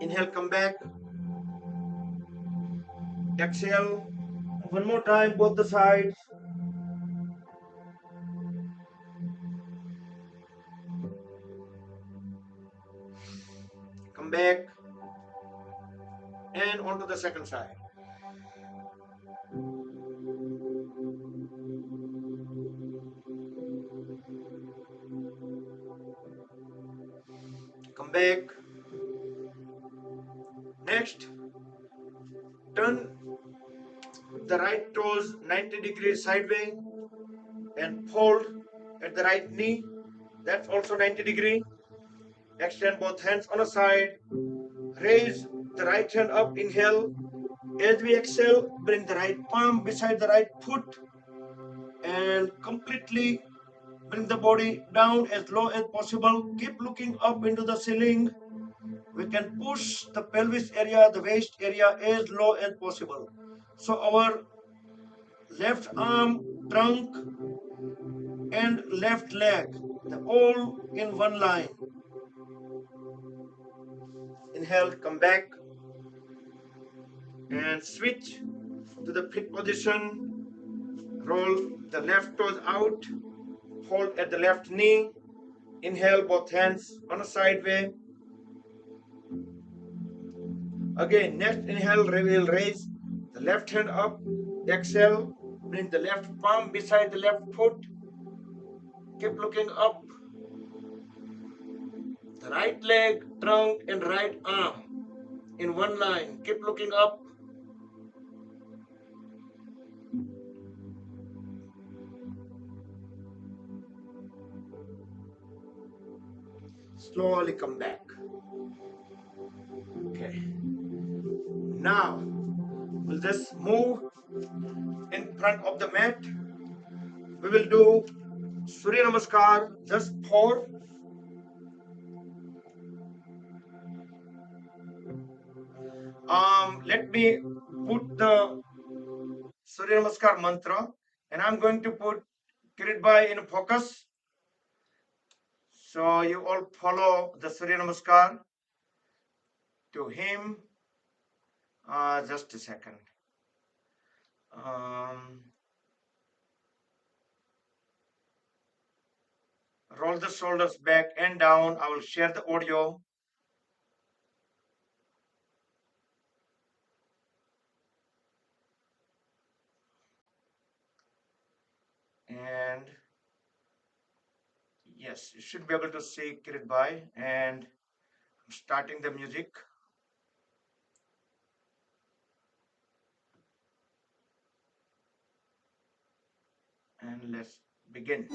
Inhale, come back. Exhale. One more time, both the sides. Come back. And onto the second side. Come back. Next, turn the right toes 90 degrees sideways and fold at the right knee. That's also 90 degree. Extend both hands on a side. Raise the right hand up. Inhale. As we exhale, bring the right palm beside the right foot and completely bring the body down as low as possible. Keep looking up into the ceiling. We can push the pelvis area, the waist area as low as possible. So our left arm, trunk, and left leg, they're all in one line. Inhale, come back and switch to the feet position. Roll the left toes out. Hold at the left knee. Inhale, both hands on a side way. Again, next inhale, we will raise the left hand up. Exhale, bring the left palm beside the left foot. Keep looking up. The right leg, trunk, and right arm in one line. Keep looking up. Slowly come back. Okay. Now, we'll just move in front of the mat. We will do Surya Namaskar, just 4. Let me put the Surya Namaskar mantra, and I'm going to put Kirit Bhai in focus. So you all follow the Surya Namaskar to him. Just a second. roll the shoulders back and down. I will share the audio. And yes, you should be able to see Kirit Bhai, and I'm starting the music. And let's begin.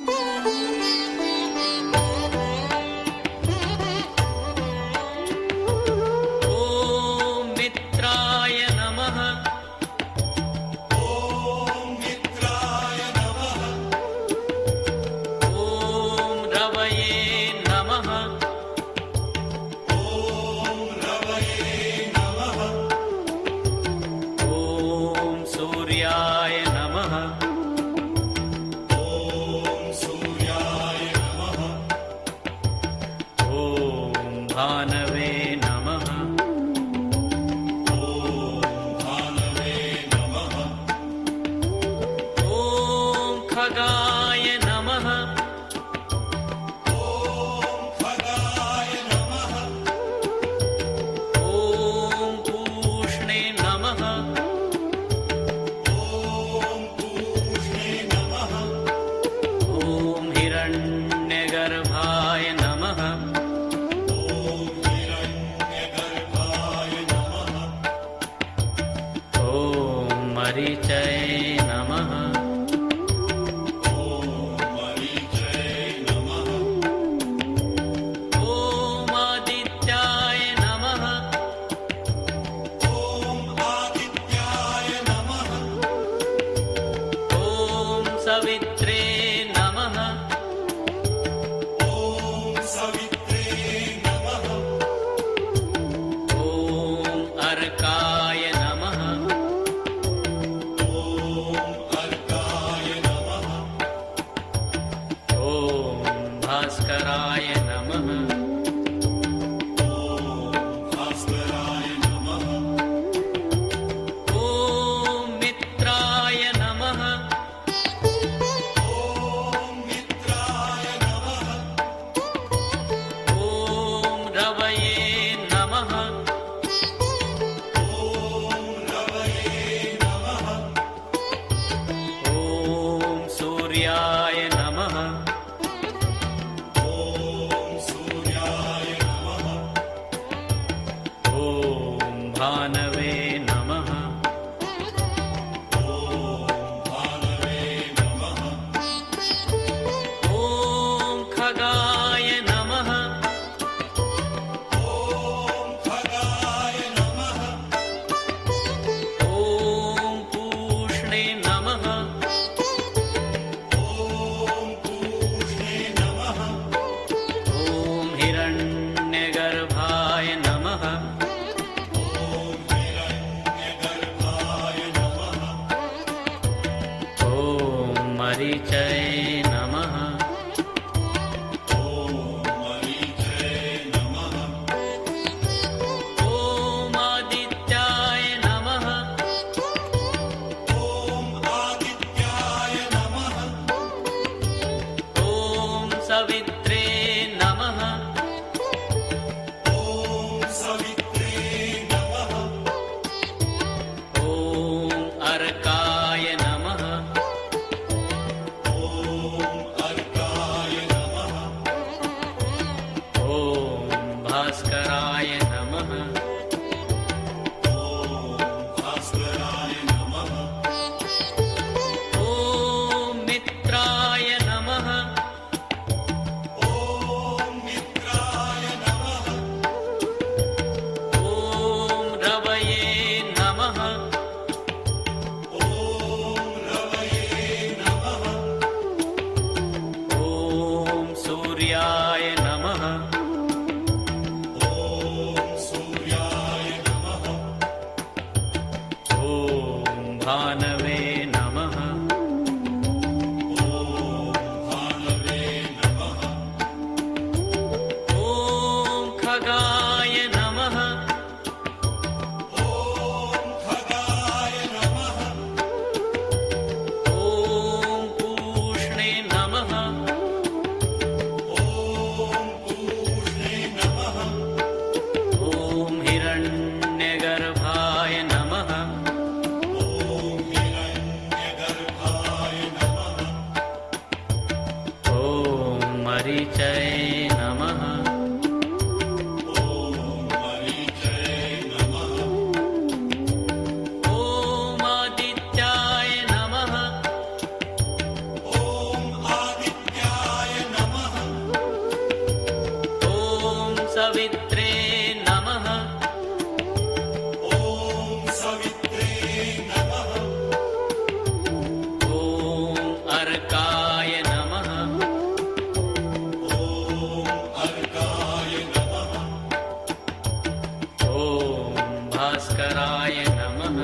मरीचय नमः। ॐ आदित्याय नमः। ॐ सवित्रे नमः। ॐ अर्काय नमः। ॐ भास्कराय नमः।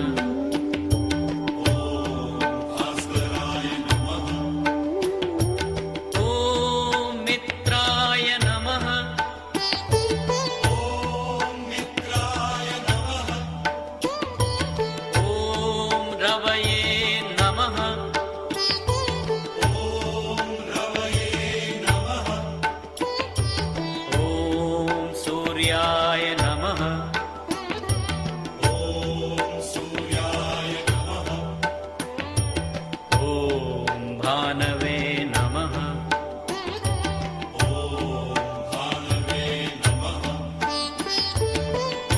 ॐ मित्राय नमः। ॐ रवये नमः। ॐ सूर्याय नमः। ॐ भानवे नमः।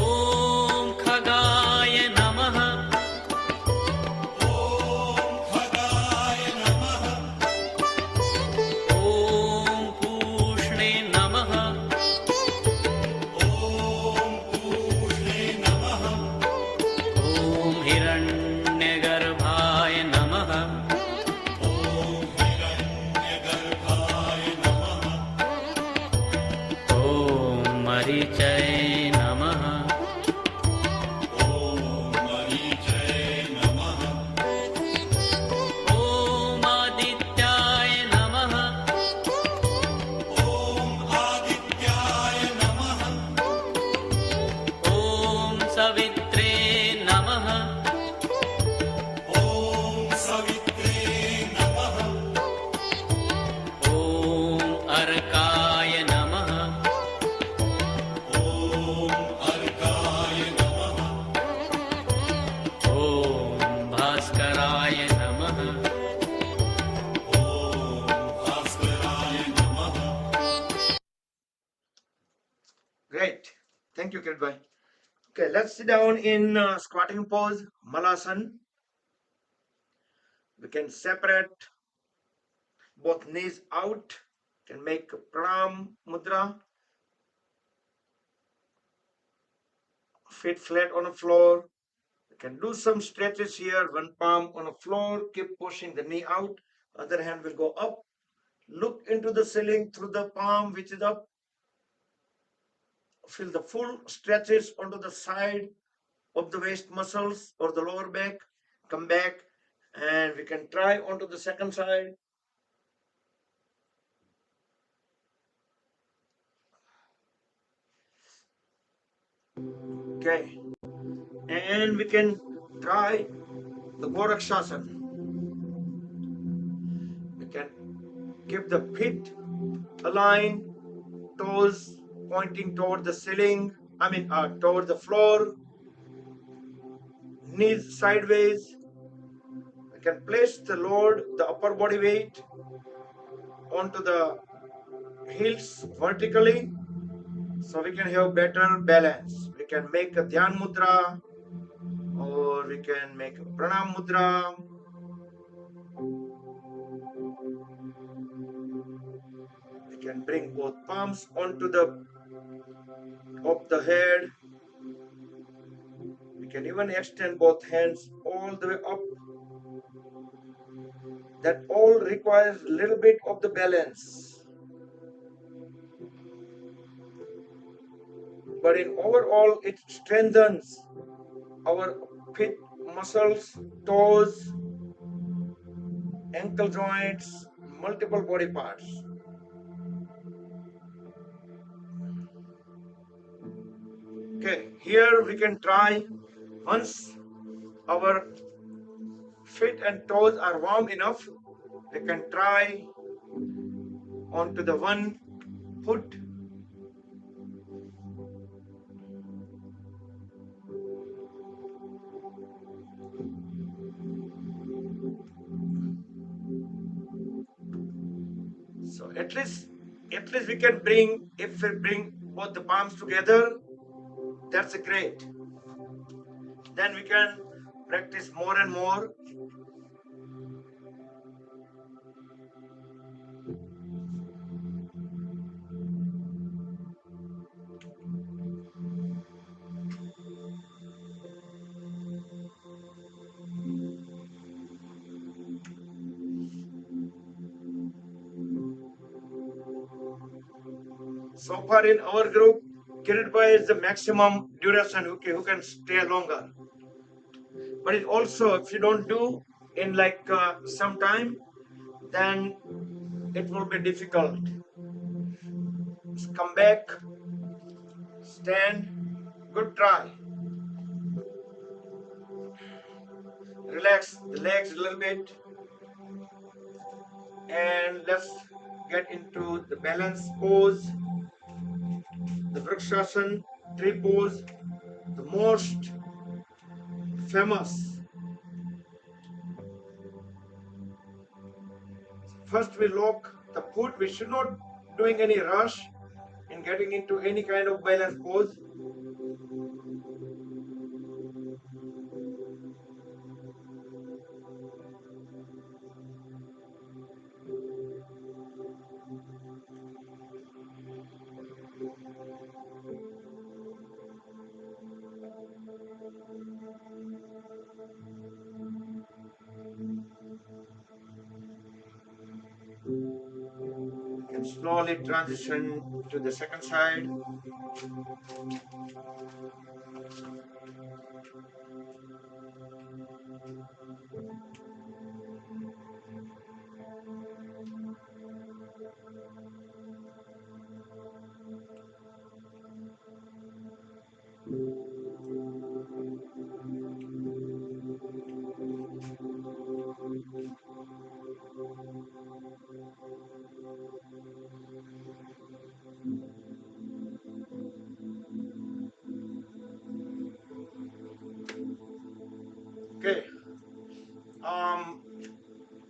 ॐ खगाय नमः। ॐ पूष्णे नमः। ॐ हिरण्यगर्भाय नमः। ॐ मरीचय नमः। ॐ आदित्याय नमः। ॐ सवित्रे नमः। ॐ अर्काय नमः। ॐ भास्कराय नमः। Great. Thank you, Kirdbhai. Okay, let's sit down in squatting pose, Malasan. We can separate both knees out, can make pranam mudra, feet flat on the floor. We can do some stretches here, one palm on the floor, keep pushing the knee out, other hand will go up. Look into the ceiling through the palm which is up. Feel the full stretches onto the side of the waist muscles or the lower back. Come back and we can try onto the second side. Okay, and we can try the Gorakshasana. We can keep the feet aligned, toes pointing toward the ceiling, toward the floor, knees sideways. We can place the load, the upper body weight onto the heels vertically so we can have better balance. We can make a Dhyan Mudra or we can make a Pranam Mudra. We can bring both palms onto the of the head. We can even extend both hands all the way up. That all requires a little bit of the balance. But in overall, it strengthens our feet muscles, toes, ankle joints, multiple body parts. Okay, here we can try once our feet and toes are warm enough, we can try onto the one foot. So at least at least we can bring, if we bring both the palms together, that's great. Then we can practice more and more. So far in our group, Kirit is the maximum duration who can stay longer. But it also, if you don't do in like some time, then it will be difficult. Just come back, stand, good try. Relax the legs a little bit, and let's get into the balance pose, the Vrikshasana tree pose, the most famous. First we lock the foot. We should not doing any rush in getting into any kind of balance pose. And slowly transition to the second side. Okay.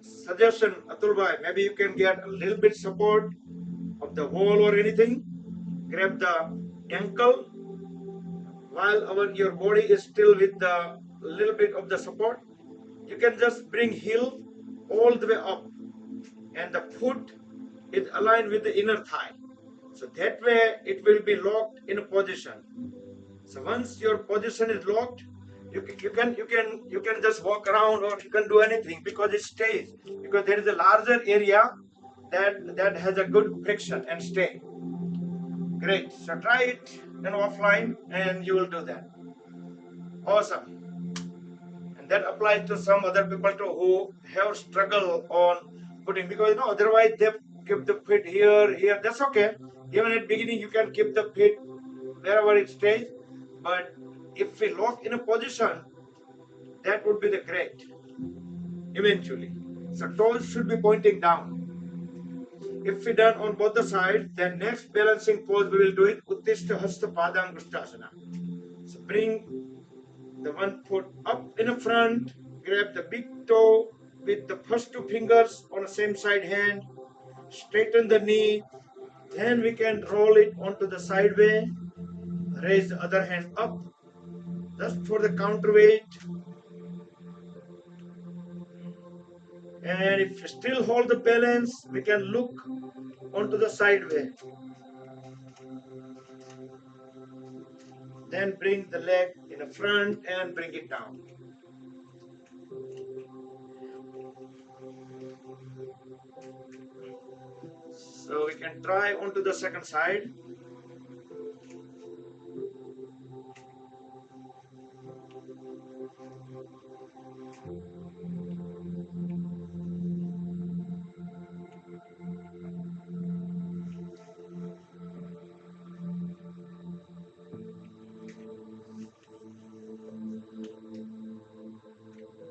Suggestion, Atul bhai, maybe you can get a little bit support of the wall or anything. Grab the ankle while your body is still with the little bit of the support. You can just bring heel all the way up, and the foot is aligned with the inner thigh. So that way it will be locked in a position. So once your position is locked, you can just walk around or you can do anything because it stays, because there is a larger area that has a good friction and stay. Great. So try it in offline and you will do that. Awesome. And that applies to some other people too who have struggle on putting, because otherwise they keep the feet here. That's okay. Even at beginning you can keep the feet wherever it stays. But if we lock in a position, that would be the great eventually. So toes should be pointing down. If we done on both the sides, then next balancing pose we will do it Uttishta Hasta Padangushtasana. So bring the one foot up in the front, grab the big toe with the first two fingers on the same side hand, straighten the knee, then we can roll it onto the side way, raise the other hand up, just for the counterweight. And if you still hold the balance, we can look onto the side way. Then bring the leg in the front and bring it down. So we can try onto the second side.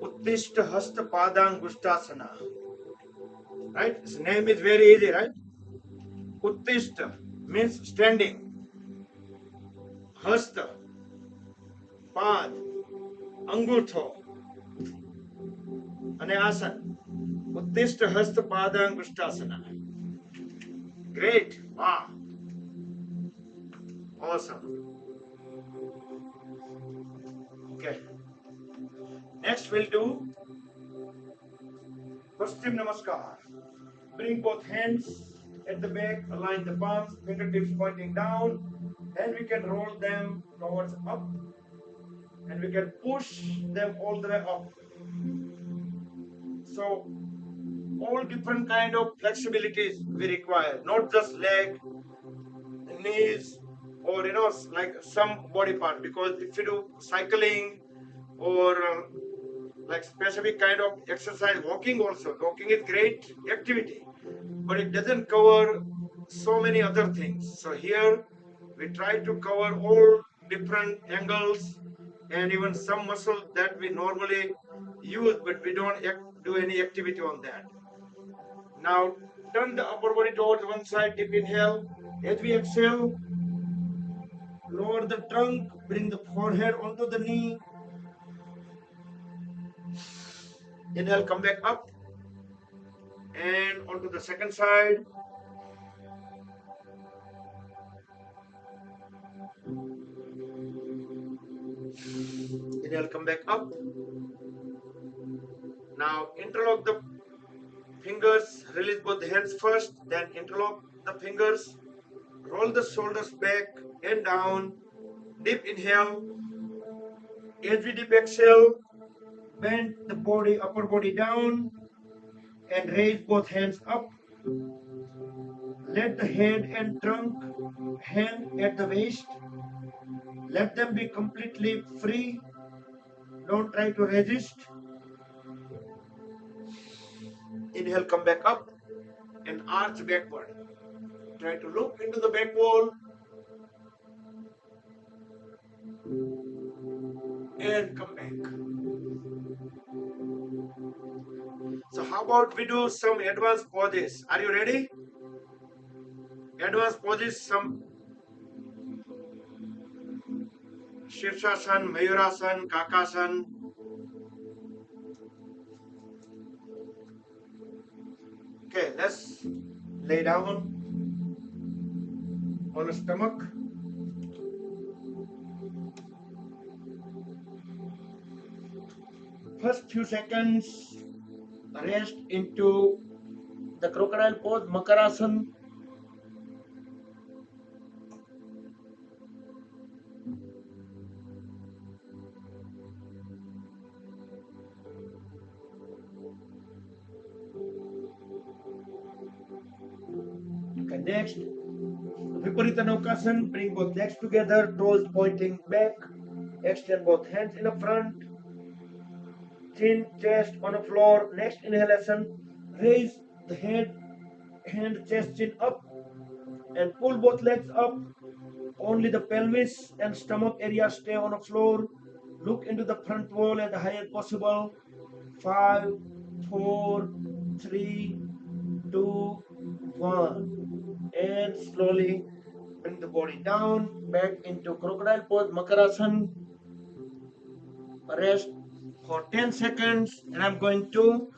Uttishta Hasta Padangushtasana. Right? Its name is very easy, right? Uttishta means standing. Hasta, Pad, Angutho, and Asan. Uttishta Hasta Padangushtasana. Great. Wow. Awesome. Okay. Next we'll do Paschim Namaskar. Bring both hands at the back, align the palms, fingertips pointing down, and we can roll them towards up, and we can push them all the way up. So all different kind of flexibilities we require, not just leg, knees, or like some body part. Because if you do cycling or like specific kind of exercise, walking is great activity, but it doesn't cover so many other things. So here we try to cover all different angles and even some muscles that we normally use, but we don't do any activity on that. Now turn the upper body towards one side, deep inhale. As we exhale, lower the trunk, bring the forehead onto the knee. Inhale, come back up and onto the second side. Inhale, come back up. Now interlock the fingers, release both the hands first, then interlock the fingers, roll the shoulders back and down. Deep inhale. As we deep exhale, bend the body, upper body down and raise both hands up. Let the head and trunk hang at the waist. Let them be completely free. Don't try to resist. Inhale, come back up and arch backward. Try to look into the back wall and come back. So how about we do some advanced poses? Are you ready? Advanced poses, some Shirshasana, Mayurasana, Kakasana. Okay, let's lay down on the stomach. First few seconds, rest into the crocodile pose, Makarasana. Okay, next, Viparita Naukasana. Bring both legs together, toes pointing back. Extend both hands in the front. Chin, chest on the floor. Next inhalation, raise the head, hand, chest, chin up, and pull both legs up. Only the pelvis and stomach area stay on the floor. Look into the front wall as high as possible. 5, 4, 3, 2, 1. And slowly bring the body down, back into crocodile pose, Makarasana. Rest for 10 seconds, and I'm going to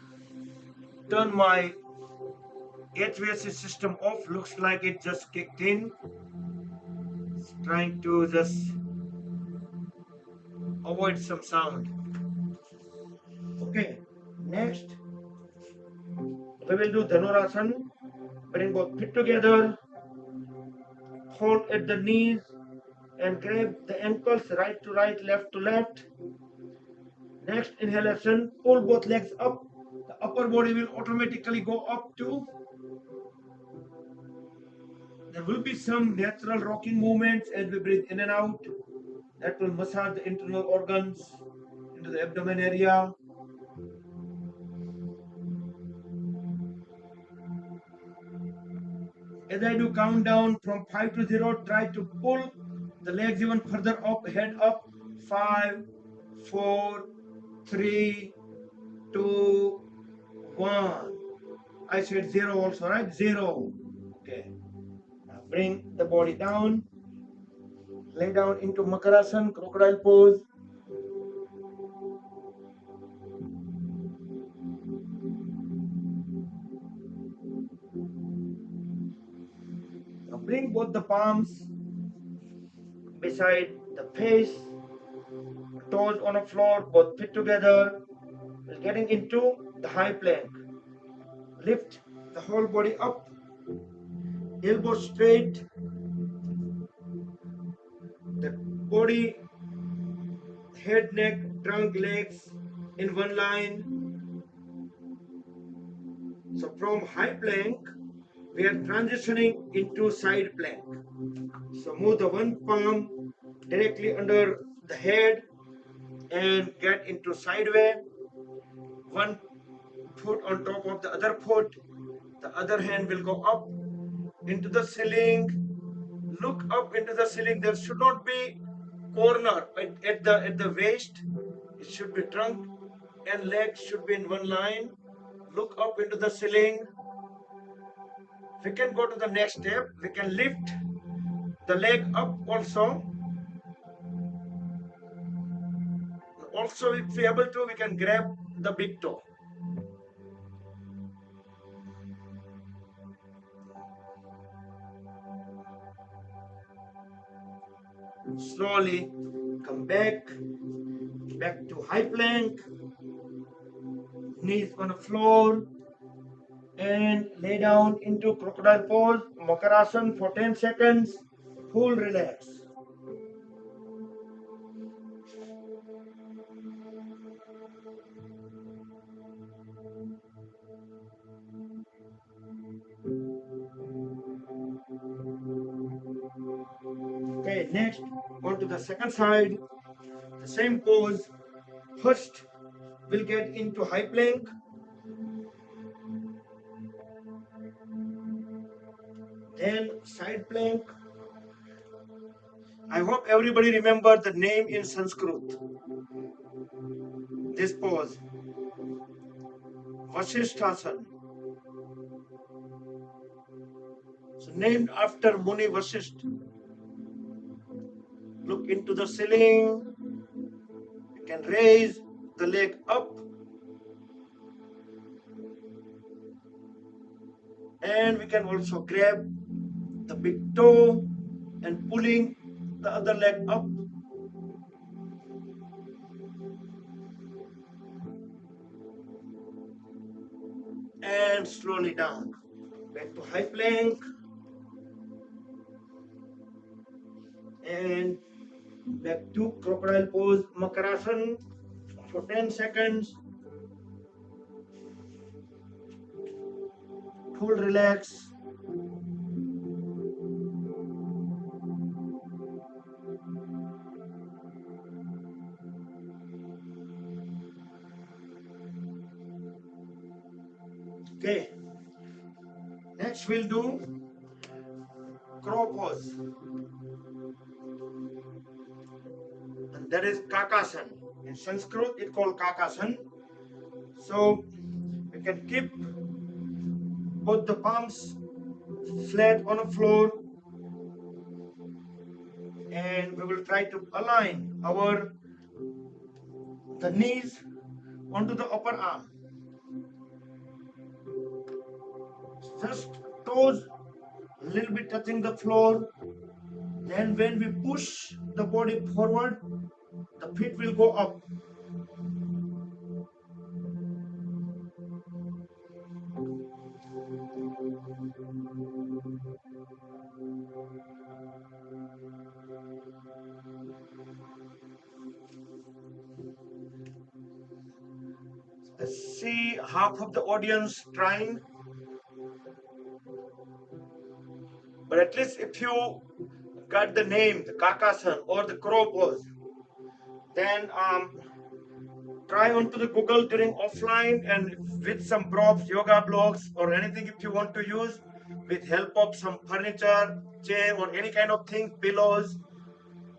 turn my HVAC system off. Looks like it just kicked in. It's trying to just avoid some sound. Okay, next we will do Dhanurasana. Bring both feet together, hold at the knees and grab the ankles right to right, left to left. Next inhalation, pull both legs up. The upper body will automatically go up too. There will be some natural rocking movements as we breathe in and out. That will massage the internal organs into the abdomen area. As I do countdown from 5 to 0, try to pull the legs even further up, head up. 5, 4, 3, 2, 1. I said 0 also, right? 0. Okay. Now bring the body down. Lay down into Makarasana, crocodile pose. bring both the palms beside the face, toes on the floor, both feet together. We're getting into the high plank. Lift the whole body up, elbow straight, the body, head, neck, trunk, legs in one line. So from high plank, we are transitioning into side plank. So move the one palm directly under the head and get into sideway. One foot on top of the other foot. The other hand will go up into the ceiling. Look up into the ceiling. There should not be corner at the waist. It should be trunk and legs should be in one line. Look up into the ceiling. We can go to the next step. We can lift the leg up also. Also, if we are able to, we can grab the big toe. Slowly come back to high plank, knees on the floor, and lay down into crocodile pose, Makarasana for 10 seconds, full relax. Okay, next, on to the second side, the same pose. First, we'll get into high plank, then side plank. I hope everybody remember the name in Sanskrit. This pose, Vasishthasana. So named after Muni Vasishtha. Look into the ceiling. You can raise the leg up and we can also grab the big toe and pulling the other leg up. And slowly down. Back to high plank. And back to crocodile pose, Makarasana for 10 seconds. Full relax. Okay. Next we'll do crow pose. And that is Kakasana. In Sanskrit it's called Kakasana. So we can keep both the palms flat on the floor and we will try to align the knees onto the upper arm. Just toes a little bit touching the floor. Then when we push the body forward, the feet will go up. I see half of the audience trying, but at least if you got the name, the Kakasana or the crow pose, then try onto the Google during offline and with some props, yoga blocks or anything if you want to use with help of some furniture, chair or any kind of thing, pillows,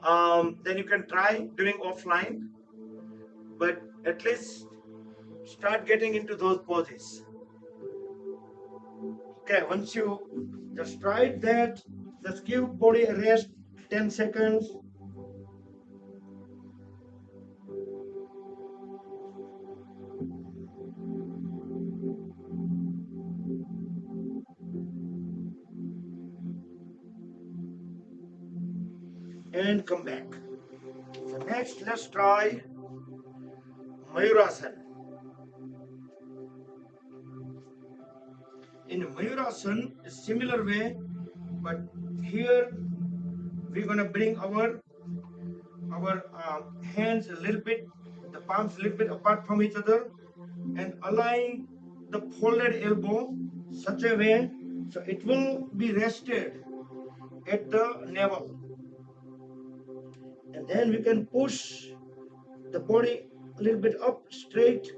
then you can try during offline, but at least start getting into those poses. Okay, once you just try that, just give body a rest 10 seconds. and come back. So next, let's try Mayurasana. In Mayurasana, a similar way, but here we're gonna bring our hands a little bit, the palms a little bit apart from each other, and align the folded elbow such a way so it will be rested at the navel, and then we can push the body a little bit up straight,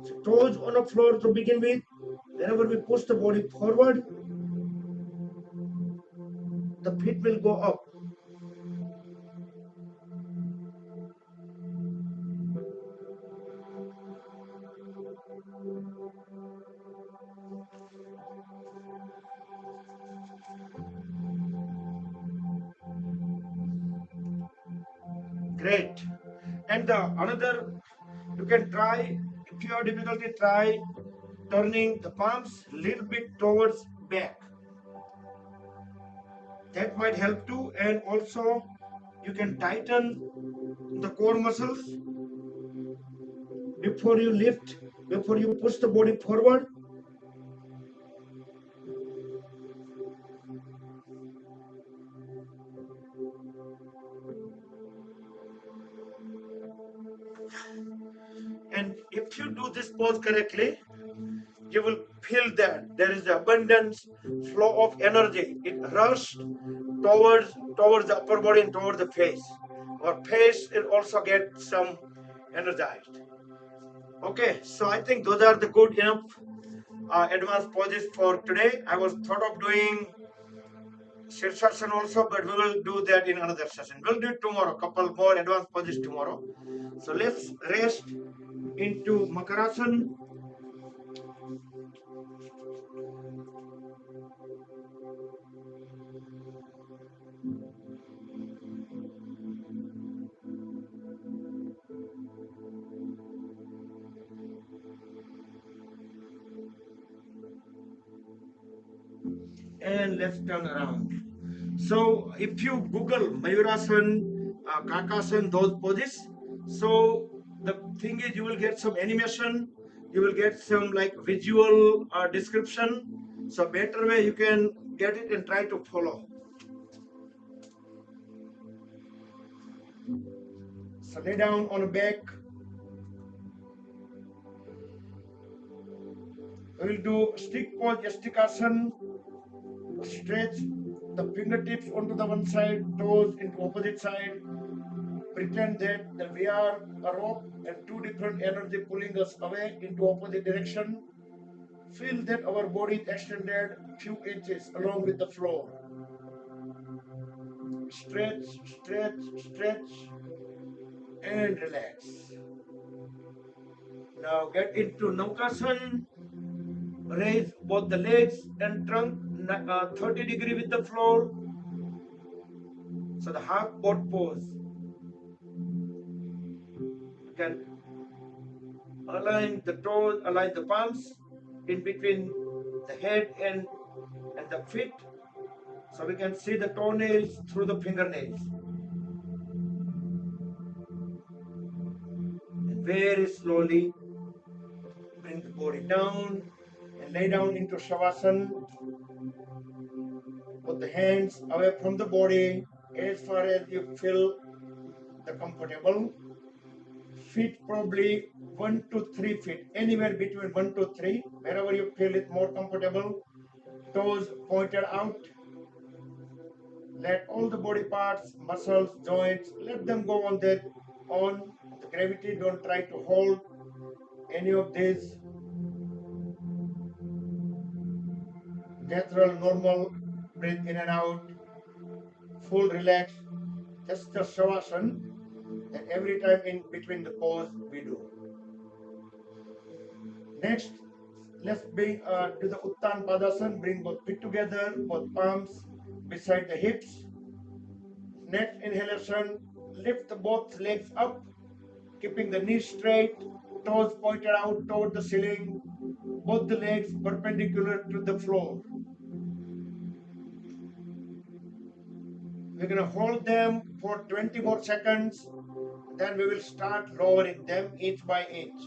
so toes on the floor to begin with. Whenever we push the body forward, the feet will go up. Great. And the another, you can try, if you have difficulty, try turning the palms a little bit towards back. That might help too. And also you can tighten the core muscles before you lift, before you push the body forward. And if you do this pose correctly, you will feel that there is abundance flow of energy. It rushes towards the upper body and towards the face. Our face will also get some energized. Okay, so I think those are the good enough advanced poses for today. I was thought of doing Shirsasana also, but we will do that in another session. We'll do it tomorrow, couple more advanced poses tomorrow. So let's rest into Makarasana. And let's turn around. So if you Google Mayurasana, Kakasana, those poses, so the thing is you will get some animation, you will get some like visual description. So better way you can get it and try to follow. So lay down on the back. We will do stick pose, Yastikasana. Stretch the fingertips onto the one side, toes into opposite side. Pretend that we are a rope and two different energy pulling us away into opposite direction. Feel that our body is extended few inches along with the floor. Stretch, stretch, stretch, and relax. Now get into Naukasana. Raise both the legs and trunk 30 degree with the floor. So the half boat pose. You can align the toes, align the palms in between the head and the feet, so we can see the toenails through the fingernails. And very slowly bring the body down and lay down into Shavasana. Put the hands away from the body as far as you feel the comfortable. Feet probably 1 to 3 feet, anywhere between 1 to 3, wherever you feel it more comfortable. Toes pointed out. Let all the body parts, muscles, joints, let them go on their own. The gravity, don't try to hold any of these. Natural, normal, breathe in and out. Full relax. Just the Shavasana. And every time in between the pose we do. Next, let's do the Uttan Padasana. Bring both feet together, both palms beside the hips. Next inhalation, lift both legs up, keeping the knees straight, toes pointed out toward the ceiling, both the legs perpendicular to the floor. We're going to hold them for 20 more seconds. Then we will start lowering them inch by inch.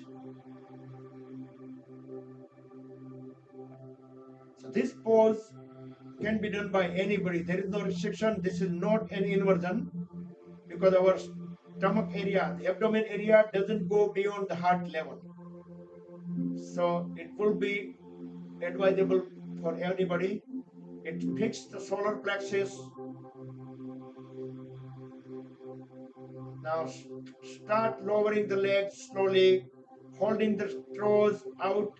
So this pose can be done by anybody. There is no restriction. This is not an inversion because our stomach area, the abdomen area doesn't go beyond the heart level. So it will be advisable for anybody. It fixes the solar plexus. Now start lowering the legs slowly, holding the toes out,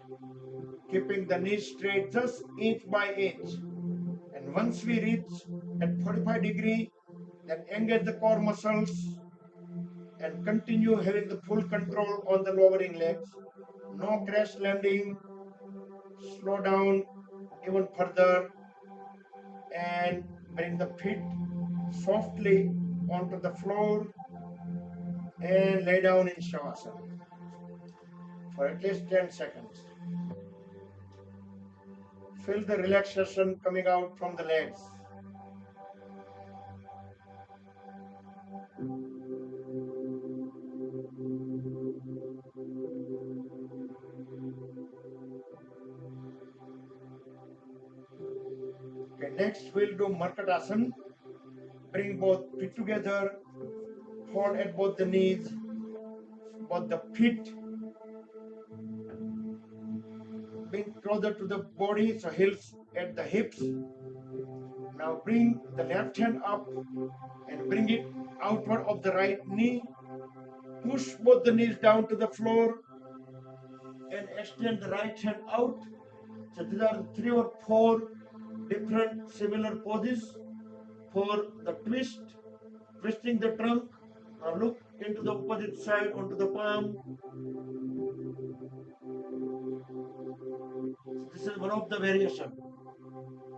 keeping the knees straight just inch by inch. And once we reach at 45 degree, then engage the core muscles and continue having the full control on the lowering legs. No crash landing, slow down even further and bring the feet softly onto the floor and lay down in Shavasana for at least 10 seconds. Feel the relaxation coming out from the legs. Okay, next we'll do Markatasana. Bring both feet together, hold at both the knees, both the feet being closer to the body, so heels at the hips. Now bring the left hand up and bring it outward of the right knee. Push both the knees down to the floor and extend the right hand out. So these are 3 or 4 different similar poses for the twist, twisting the trunk. Now look into the opposite side onto the palm. This is one of the variation.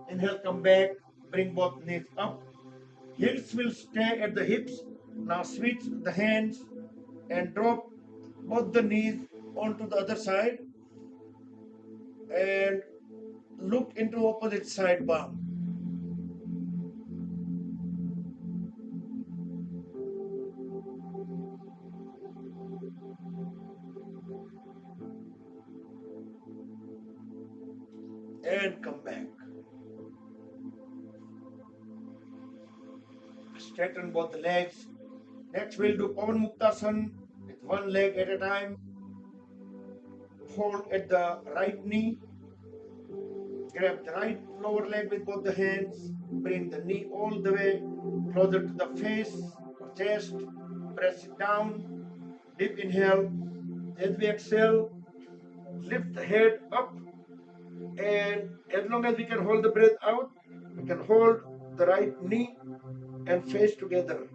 Inhale, come back, bring both knees up. Heels will stay at the hips. Now switch the hands and drop both the knees onto the other side and look into opposite side palm. And come back. Straighten both the legs. Next we'll do Pavan Muktasana with one leg at a time. Hold at the right knee. Grab the right lower leg with both the hands. Bring the knee all the way closer to the face or chest. Press it down. Deep inhale. As we exhale, lift the head up. And as long as we can hold the breath out, we can hold the right knee and face together.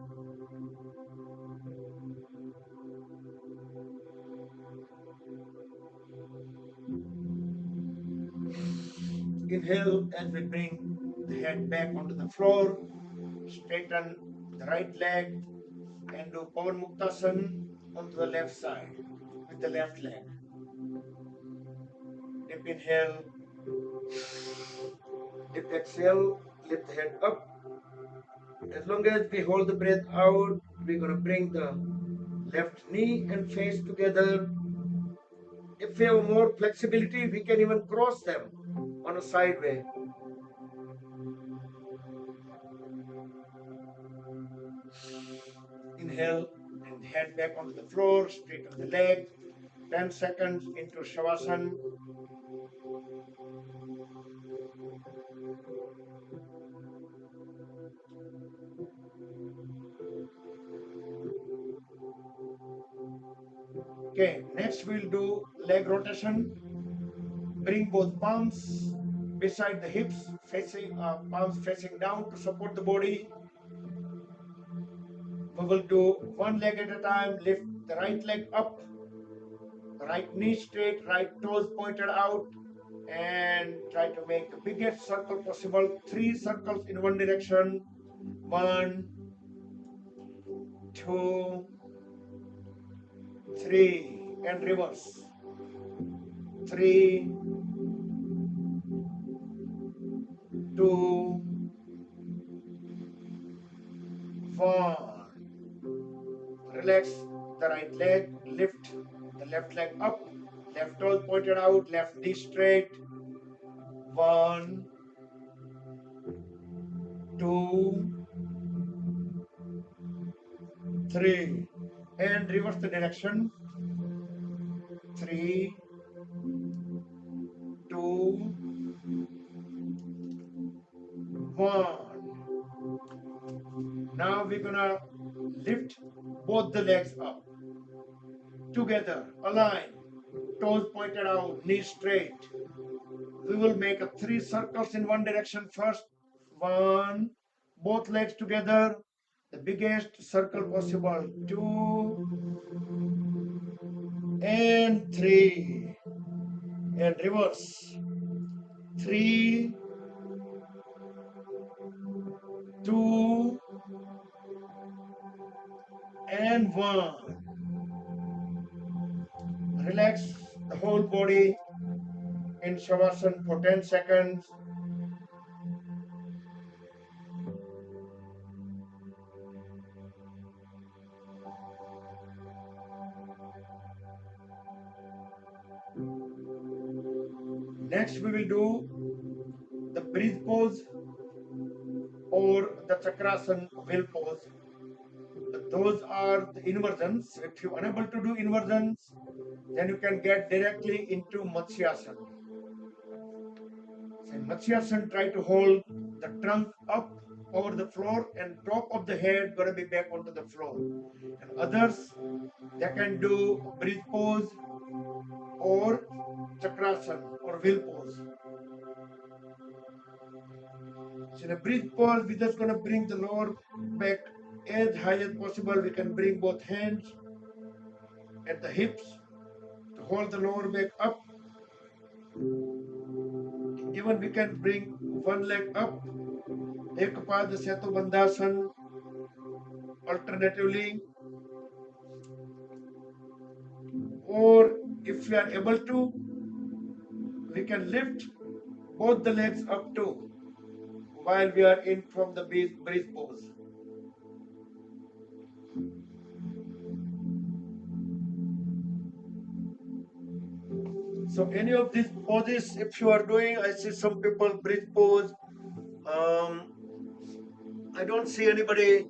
Inhale as we bring the head back onto the floor. Straighten the right leg and do Pavan Muktasana onto the left side with the left leg. Deep inhale. Deep exhale. Lift the head up. As long as we hold the breath out, we're going to bring the left knee and face together. If we have more flexibility, we can even cross them on a side way. Inhale and head back onto the floor, straighten the leg. 10 seconds into Shavasana. Okay, next we'll do leg rotation. Bring both palms beside the hips, palms facing down to support the body. We will do one leg at a time. Lift the right leg up, right knee straight, right toes pointed out, and try to make the biggest circle possible. 3 circles in one direction. 1, 2, 3, and reverse. 3, 2, 1. Relax the right leg, lift the left leg up, left toe pointed out, left knee straight. 1, 2, 3. And reverse the direction. 3, 2, 1. Now we're gonna lift both the legs up together, align, toes pointed out, knees straight. We will make 3 circles in one direction first. 1, both legs together, the biggest circle possible. 2 and 3, and reverse. 3, 2 and 1. Relax the whole body in Shavasana for 10 seconds. Next we will do the breathe pose or the Chakrasana wheel pose. Those are the inversions. If you're unable to do inversions, then you can get directly into Matsyasana. So in Matsyasana, try to hold the trunk up over the floor and top of the head gonna be back onto the floor. And others, they can do breathe pose or Chakrasana or wheel pose. So in a breathe pose, we're just gonna bring the lower back as high as possible. We can bring both hands at the hips to hold the lower back up. Even we can bring one leg up, Ekapad Setu Bandhasan, alternatively. Or if we are able to, we can lift both the legs up too while we are in from the breathe pose. So any of these poses, if you are doing, I see some people breathe pose. I don't see anybody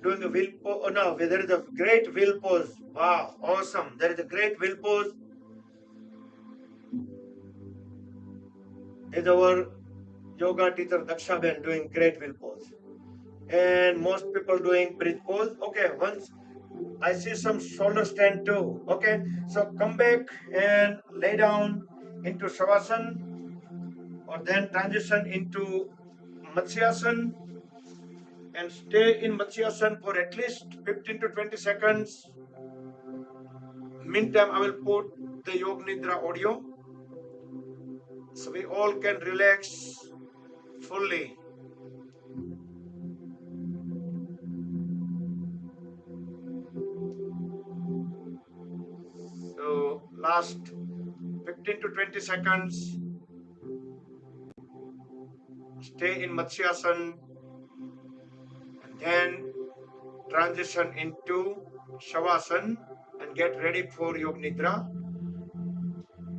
doing a wheel pose. Oh no, there is a great wheel pose. Wow, awesome. There is a great wheel pose. Is our yoga teacher Daksha Ben doing great wheel pose. And most people doing breathe pose. Okay, once I see some shoulder stand too. Okay, so come back and lay down into Shavasana or then transition into Matsyasana and stay in Matsyasana for at least 15 to 20 seconds. Meantime, I will put the Yoga Nidra audio so we all can relax fully. So last 15 to 20 seconds, stay in Matsyasana and then transition into Shavasana and get ready for Yoga Nidra.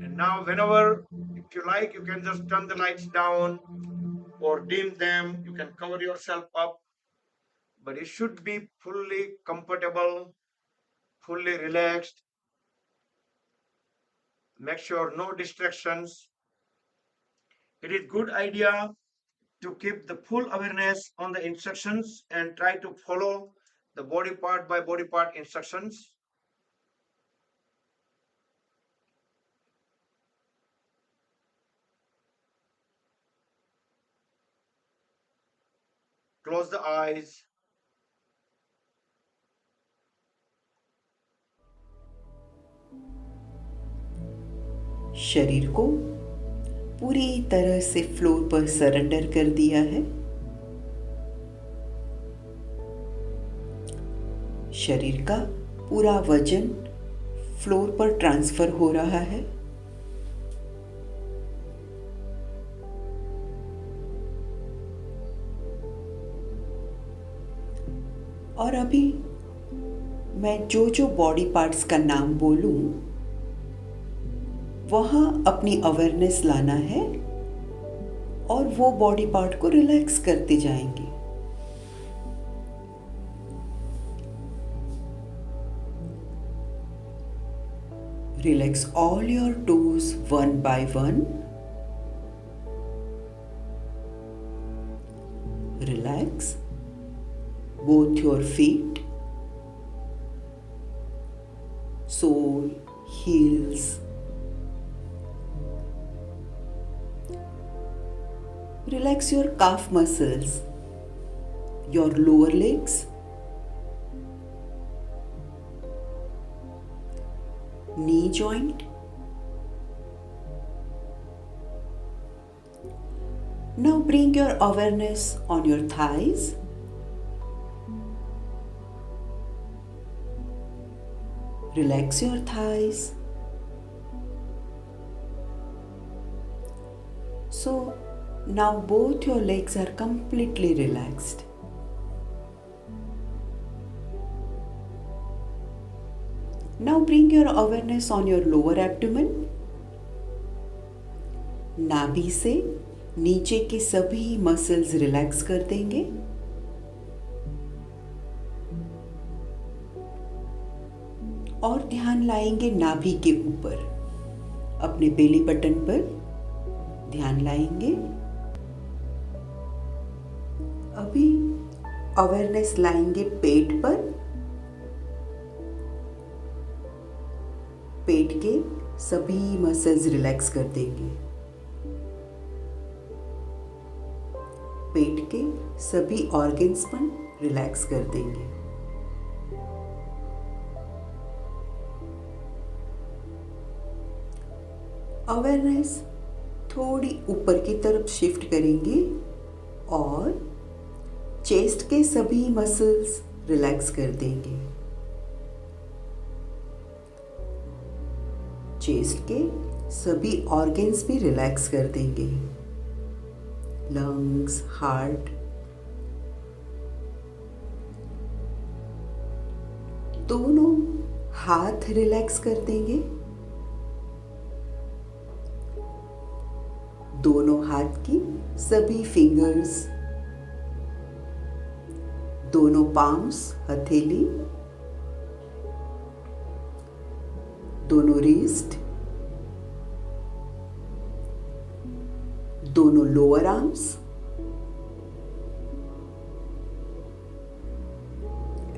And now whenever, if you like, you can just turn the lights down or dim them. You can cover yourself up, but you should be fully comfortable, fully relaxed. Make sure no distractions. It is good idea to keep the full awareness on the instructions and try to follow the body part by body part instructions. Close the eyes. शरीर को पूरी तरह से floor पर surrender कर दिया है। शरीर का पूरा वजन फ्लोर पर ट्रांसफर हो रहा है। और अभी मैं जो जो बॉडी पार्ट्स का नाम बोलूं वहां अपनी अवेयरनेस लाना है और वो बॉडी पार्ट को रिलैक्स करते जाएंगे। Relax all your toes one by one. Relax both your feet, sole, heels. Relax your calf muscles, your lower legs, knee joint. Now bring your awareness on your thighs. Relax your thighs. So now both your legs are completely relaxed. Now bring your awareness on your lower abdomen. नाभि से नीचे के सभी muscles relax कर देंगे। और ध्यान लाएंगे नाभि के ऊपर, अपने बेली बटन पर ध्यान लाएंगे। अभी अवेयरनेस लाएंगे पेट पर। पेट के सभी मसल्स रिलैक्स कर देंगे। पेट के सभी ऑर्गन्स पर रिलैक्स कर देंगे। अवेयरनेस थोड़ी ऊपर की तरफ शिफ्ट करेंगे और चेस्ट के सभी मसल्स रिलैक्स कर देंगे। चेस्ट के सभी ऑर्गन्स भी रिलैक्स कर देंगे। लंग्स, हार्ट, दोनों हाथ रिलैक्स कर देंगे। दोनों हाथ की सभी फिंगर्स, दोनों पाम्स, हथेली, दोनों रिस्ट, दोनों लोअर आर्म्स,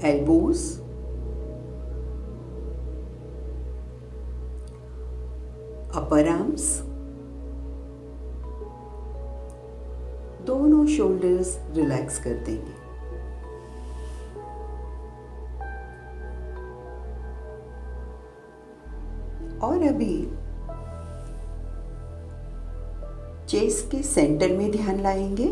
एल्बोज, अपर आर्म्स, दोनों शोल्डर्स रिलैक्स कर देंगे। और अभी चेस्ट के सेंटर में ध्यान लाएंगे।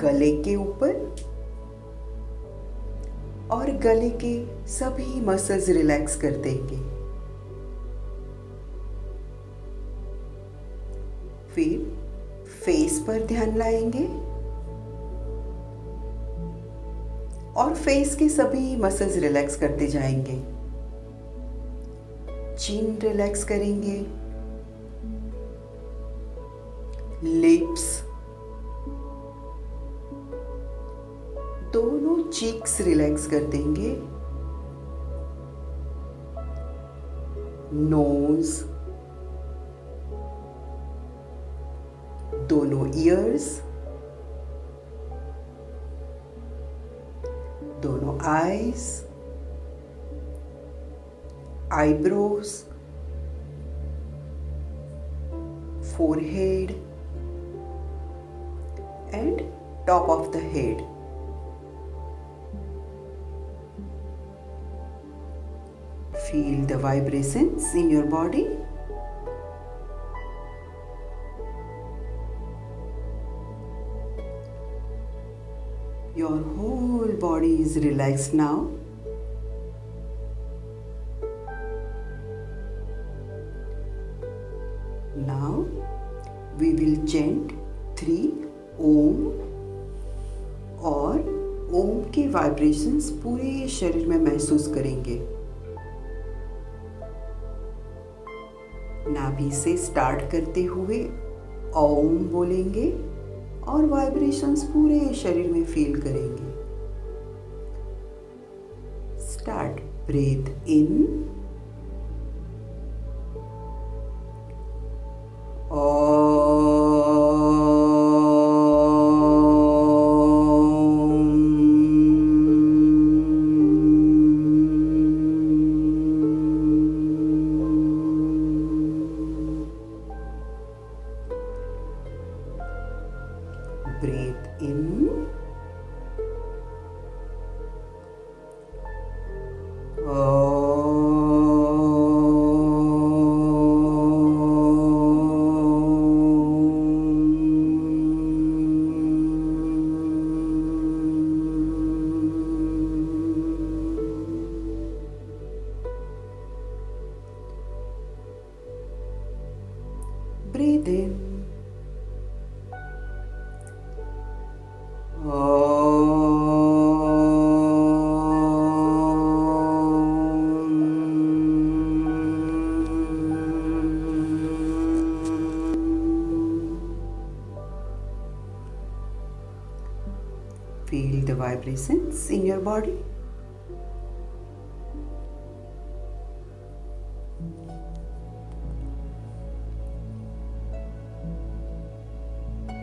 गले के ऊपर और गले के सभी मसल्स रिलैक्स कर देंगे। फिर फेस पर ध्यान लाएंगे और फेस के सभी मसल्स रिलैक्स करते जाएंगे। चिन रिलैक्स करेंगे, लिप्स, दोनों चीक्स रिलैक्स कर देंगे। नोज, दोनों ईयर्स, दोनों eyes, eyebrows, forehead and top of the head. Feel the vibrations in your body. Your whole body is relaxed now. Now we will chant 3 ओम और ओम के वाइब्रेशंस पूरे शरीर में महसूस करेंगे। नाभि से स्टार्ट करते हुए ओम बोलेंगे और वाइब्रेशंस पूरे शरीर में फील करेंगे। Start. Breathe in, breathe in, breathe in. Feel the vibrations in your body.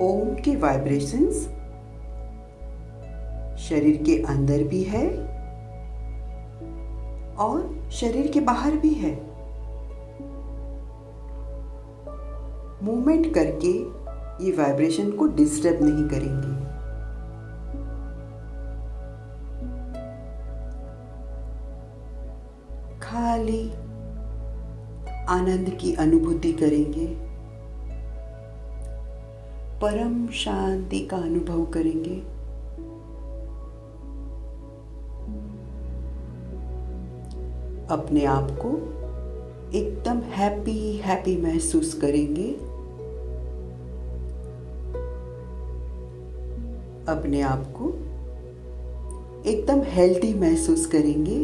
ओम के वाइब्रेशंस शरीर के अंदर भी है और शरीर के बाहर भी है। मूवमेंट करके ये वाइब्रेशन को डिस्टर्ब नहीं करेंगे। खाली आनंद की अनुभूति करेंगे, परम शांति का अनुभव करेंगे। अपने आप को एकदम हैप्पी महसूस करेंगे। अपने आप को एकदम हेल्दी महसूस करेंगे।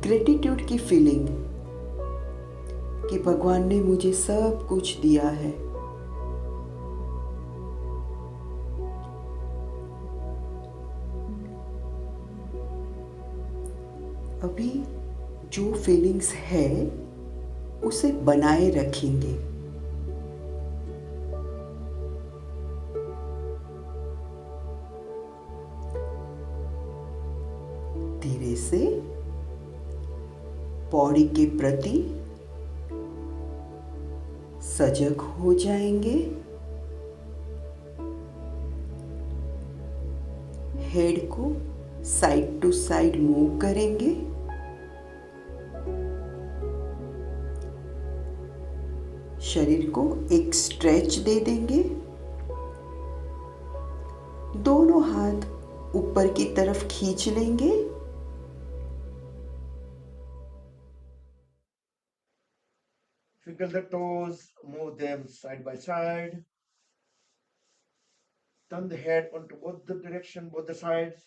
ग्रेटिट्यूड की फीलिंग कि भगवान ने मुझे सब कुछ दिया है। अभी जो फीलिंग्स है उसे बनाए रखेंगे। धीरे से बॉडी के प्रति सजग हो जाएंगे। हेड को साइड टू साइड मूव करेंगे। शरीर को एक स्ट्रेच दे देंगे। दोनों हाथ ऊपर की तरफ खींच लेंगे। Wiggle the toes, move them side by side. Turn the head onto both the direction, both the sides.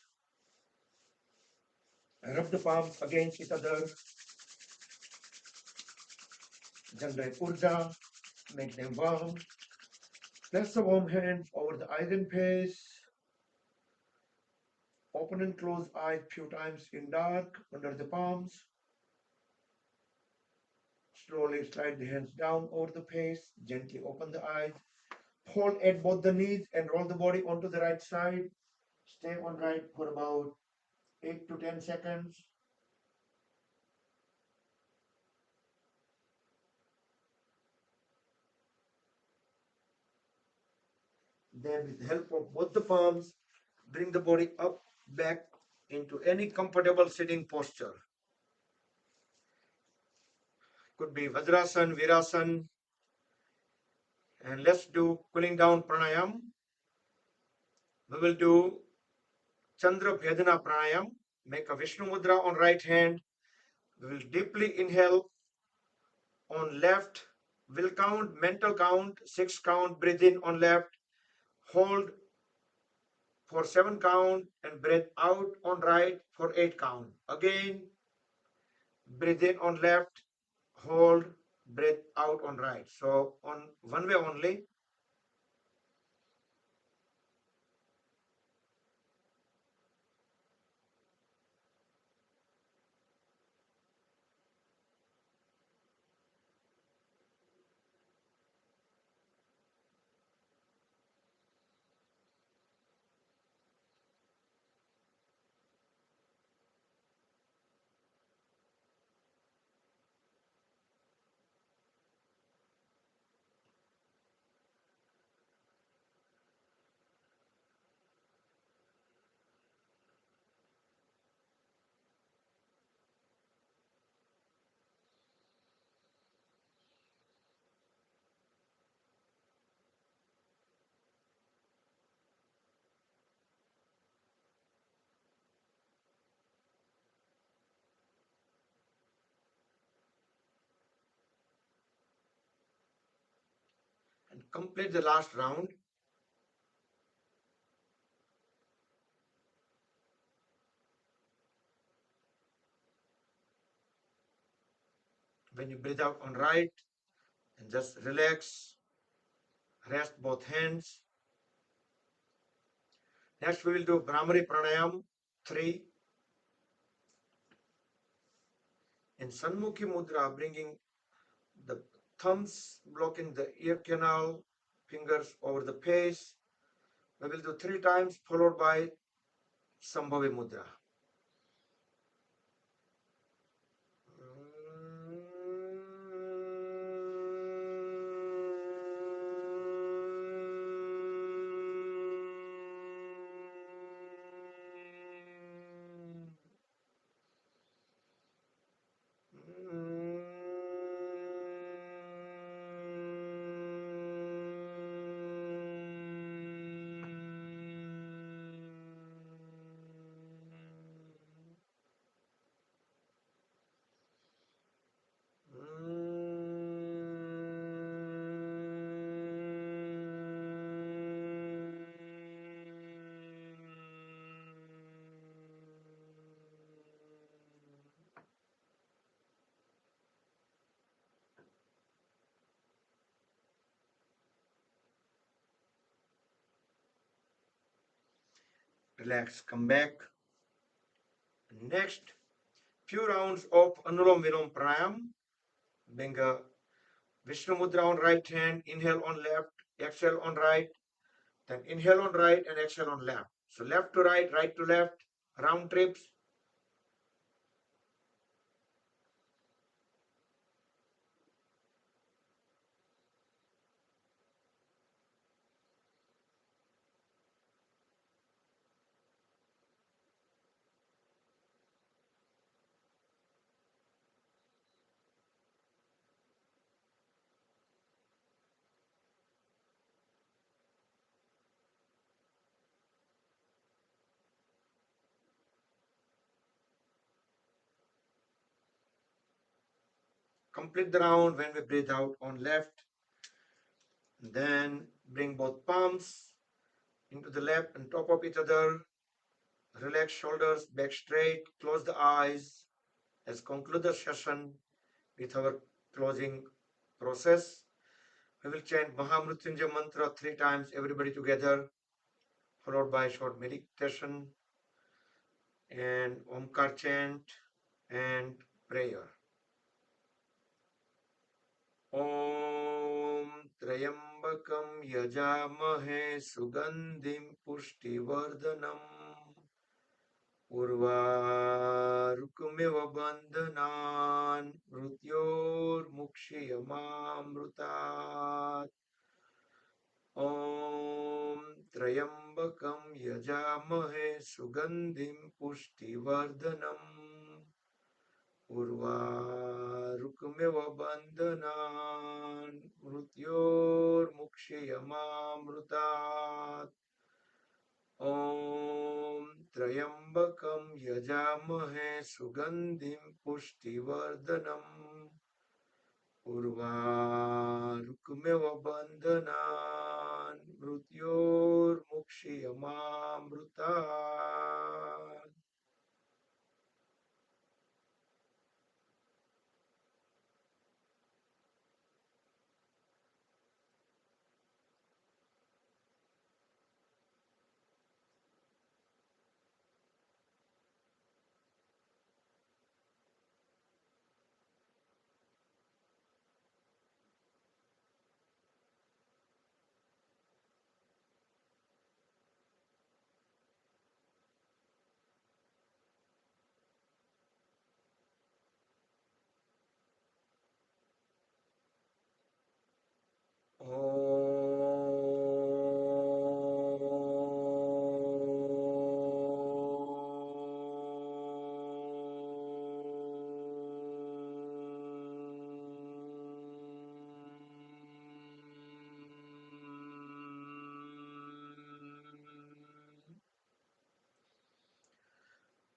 Rub the palms against each other. Generate urja, make them warm. Place the warm hands over the eyes and face. Open and close eyes few times in dark under the palms. Slowly slide the hands down over the face. Gently open the eyes. Hold at both the knees and roll the body onto the right side. Stay on right for about 8 to 10 seconds. Then with the help of both the palms, bring the body up, back into any comfortable sitting posture. Could be Vajrasan, Virasana, And let's do cooling down pranayam. We will do Chandra Bhedana pranayam. Make a Vishnu mudra on right hand. We will deeply inhale on left. We'll count, mental count, 6 count, breathe in on left, hold for 7 count, and breathe out on right for 8 count. Again, breathe in on left, hold, breathe out on right. So on one way only. And complete the last round. When you breathe out on right, and just relax, rest both hands. Next, we will do Brahmari Pranayam 3. In Sanmukhi Mudra, bringing the thumbs blocking the ear canal, fingers over the face. We will do 3 times, followed by Sambhavi Mudra. Relax, come back. Next, few rounds of Anulom Vilom Pranayam. Bring a Vishnu Mudra on right hand, inhale on left, exhale on right, then inhale on right and exhale on left. So left to right to left, round trips. Complete the round when we breathe out on left. Then bring both palms into the left and top of each other. Relax shoulders, back straight, close the eyes. Let's conclude the session with our closing process. We will chant Mahamrutyunjay mantra 3 times, everybody together, followed by short meditation and Omkar chant and prayer. Om Trayambakam Yajamahe Sugandhim Pushtivardhanam Urvarukumiva Bandhanan Mrutyor Mukshiyamamrutat. Om Trayambakam Yajamahe Sugandhim Pushtivardhanam Urvarukumiva Bandhanan Mrutyor त्र्यंबकं यजामहे सुगंधिं पुष्टिवर्धनम् उर्वारुकमेव बन्धनान् मृत्योर्मुक्षीयमामृतात्।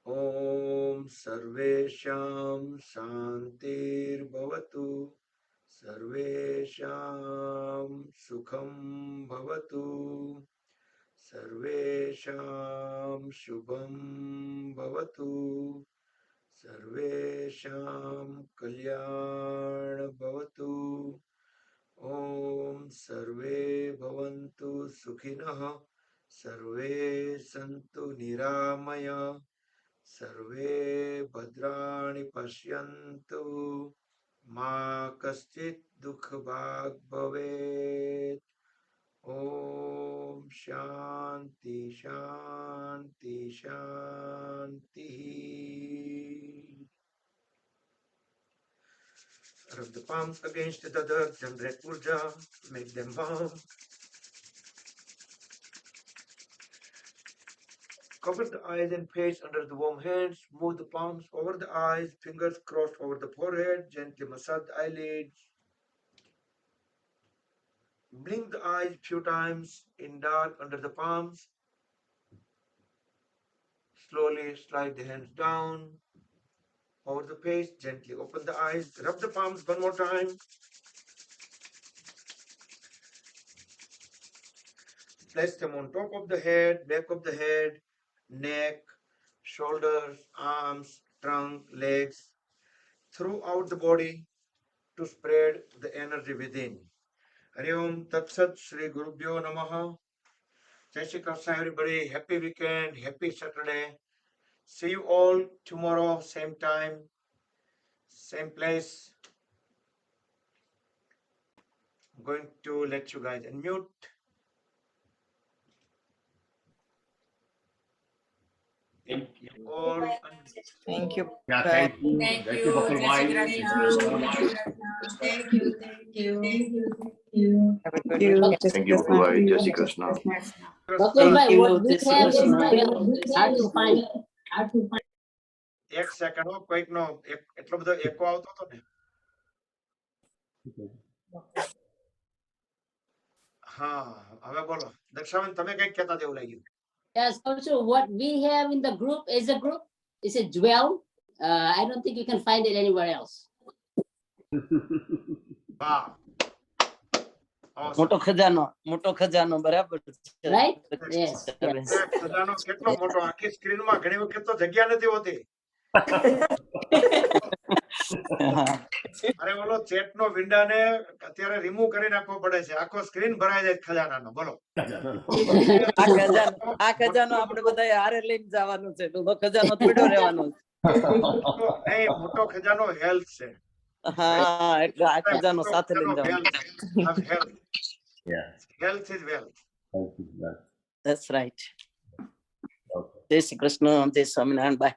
ॐ सर्वेषां शान्तिर्भवतु, सर्वेषां सुखं भवतु, सर्वेषां शुभं भवतु, सर्वेषां कल्याण भवतु। ॐ सर्वे भवन्तु सुखिनः, सर्वे सन्तु निरामय, सर्वे भद्राणि पश्यन्तु, मा कश्चित् दुःखभाग् भवेत्। ॐ शान्ति शान्ति शान्तिः। Rub the palms against the dirt, generate urja, make them warm. Cover the eyes and face under the warm hands. Move the palms over the eyes, fingers crossed over the forehead. Gently massage the eyelids. Blink the eyes few times in dark under the palms. Slowly slide the hands down over the face. Gently open the eyes. Rub the palms one more time. Place them on top of the head, back of the head, neck, shoulders, arms, trunk, legs, throughout the body to spread the energy within. Hari Om Tat Sat Shri Gurubhyo Namaha. Jai Shri Krishna everybody. Happy weekend, happy Saturday. See you all tomorrow, same time, same place. I'm going to let you guys unmute. All Thank you. Yeah, thank you. Thank Thank you, you, Dr. Jai White. Shri Thank Krishna. you so much. Thank you, thank you. Have a good you. weekend. Thank you, Dr. White. Jai Shri Krishna. Dr. Thank Bhai, you, what we Jai Shri have is Krishna. hard to find. એક second કોઈક નો એટલો બધો એકો આવતો હતો ને. હા હવે બોલો દક્ષાબેન તમે કઈક કહેતા જેવું લાગ્યું. Yes, also what we have in the group is a group. It's a jewel. I don't think you can find it anywhere else. વાહ. મોટો ખજાનો બરાબર છે. Right? Yes. Yes. ખજાનો કેટલો મોટો આખી સ્ક્રીનમાં ઘણી વખત તો જગ્યા નથી હોતી. અરે બોલો ચેટ નો વિન્ડા ને અત્યારે રિમૂવ કરી નાખવો પડે છે, આખો સ્ક્રીન ભરાઈ જાય ખજાનાનો. બોલો આ ખજાનો આપણે બધા હારે લઈને જવાનો છે, તો ખજાનો પડ્યો રહેવાનો છે. નહીં, મોટો ખજાનો હેલ્થ છે. હા, એટલે આ ખજાનો સાથે લઈને જવાનો. Health is wealth. That's right. જય શ્રી કૃષ્ણ, જય સ્વામિનારાયણ. બાય.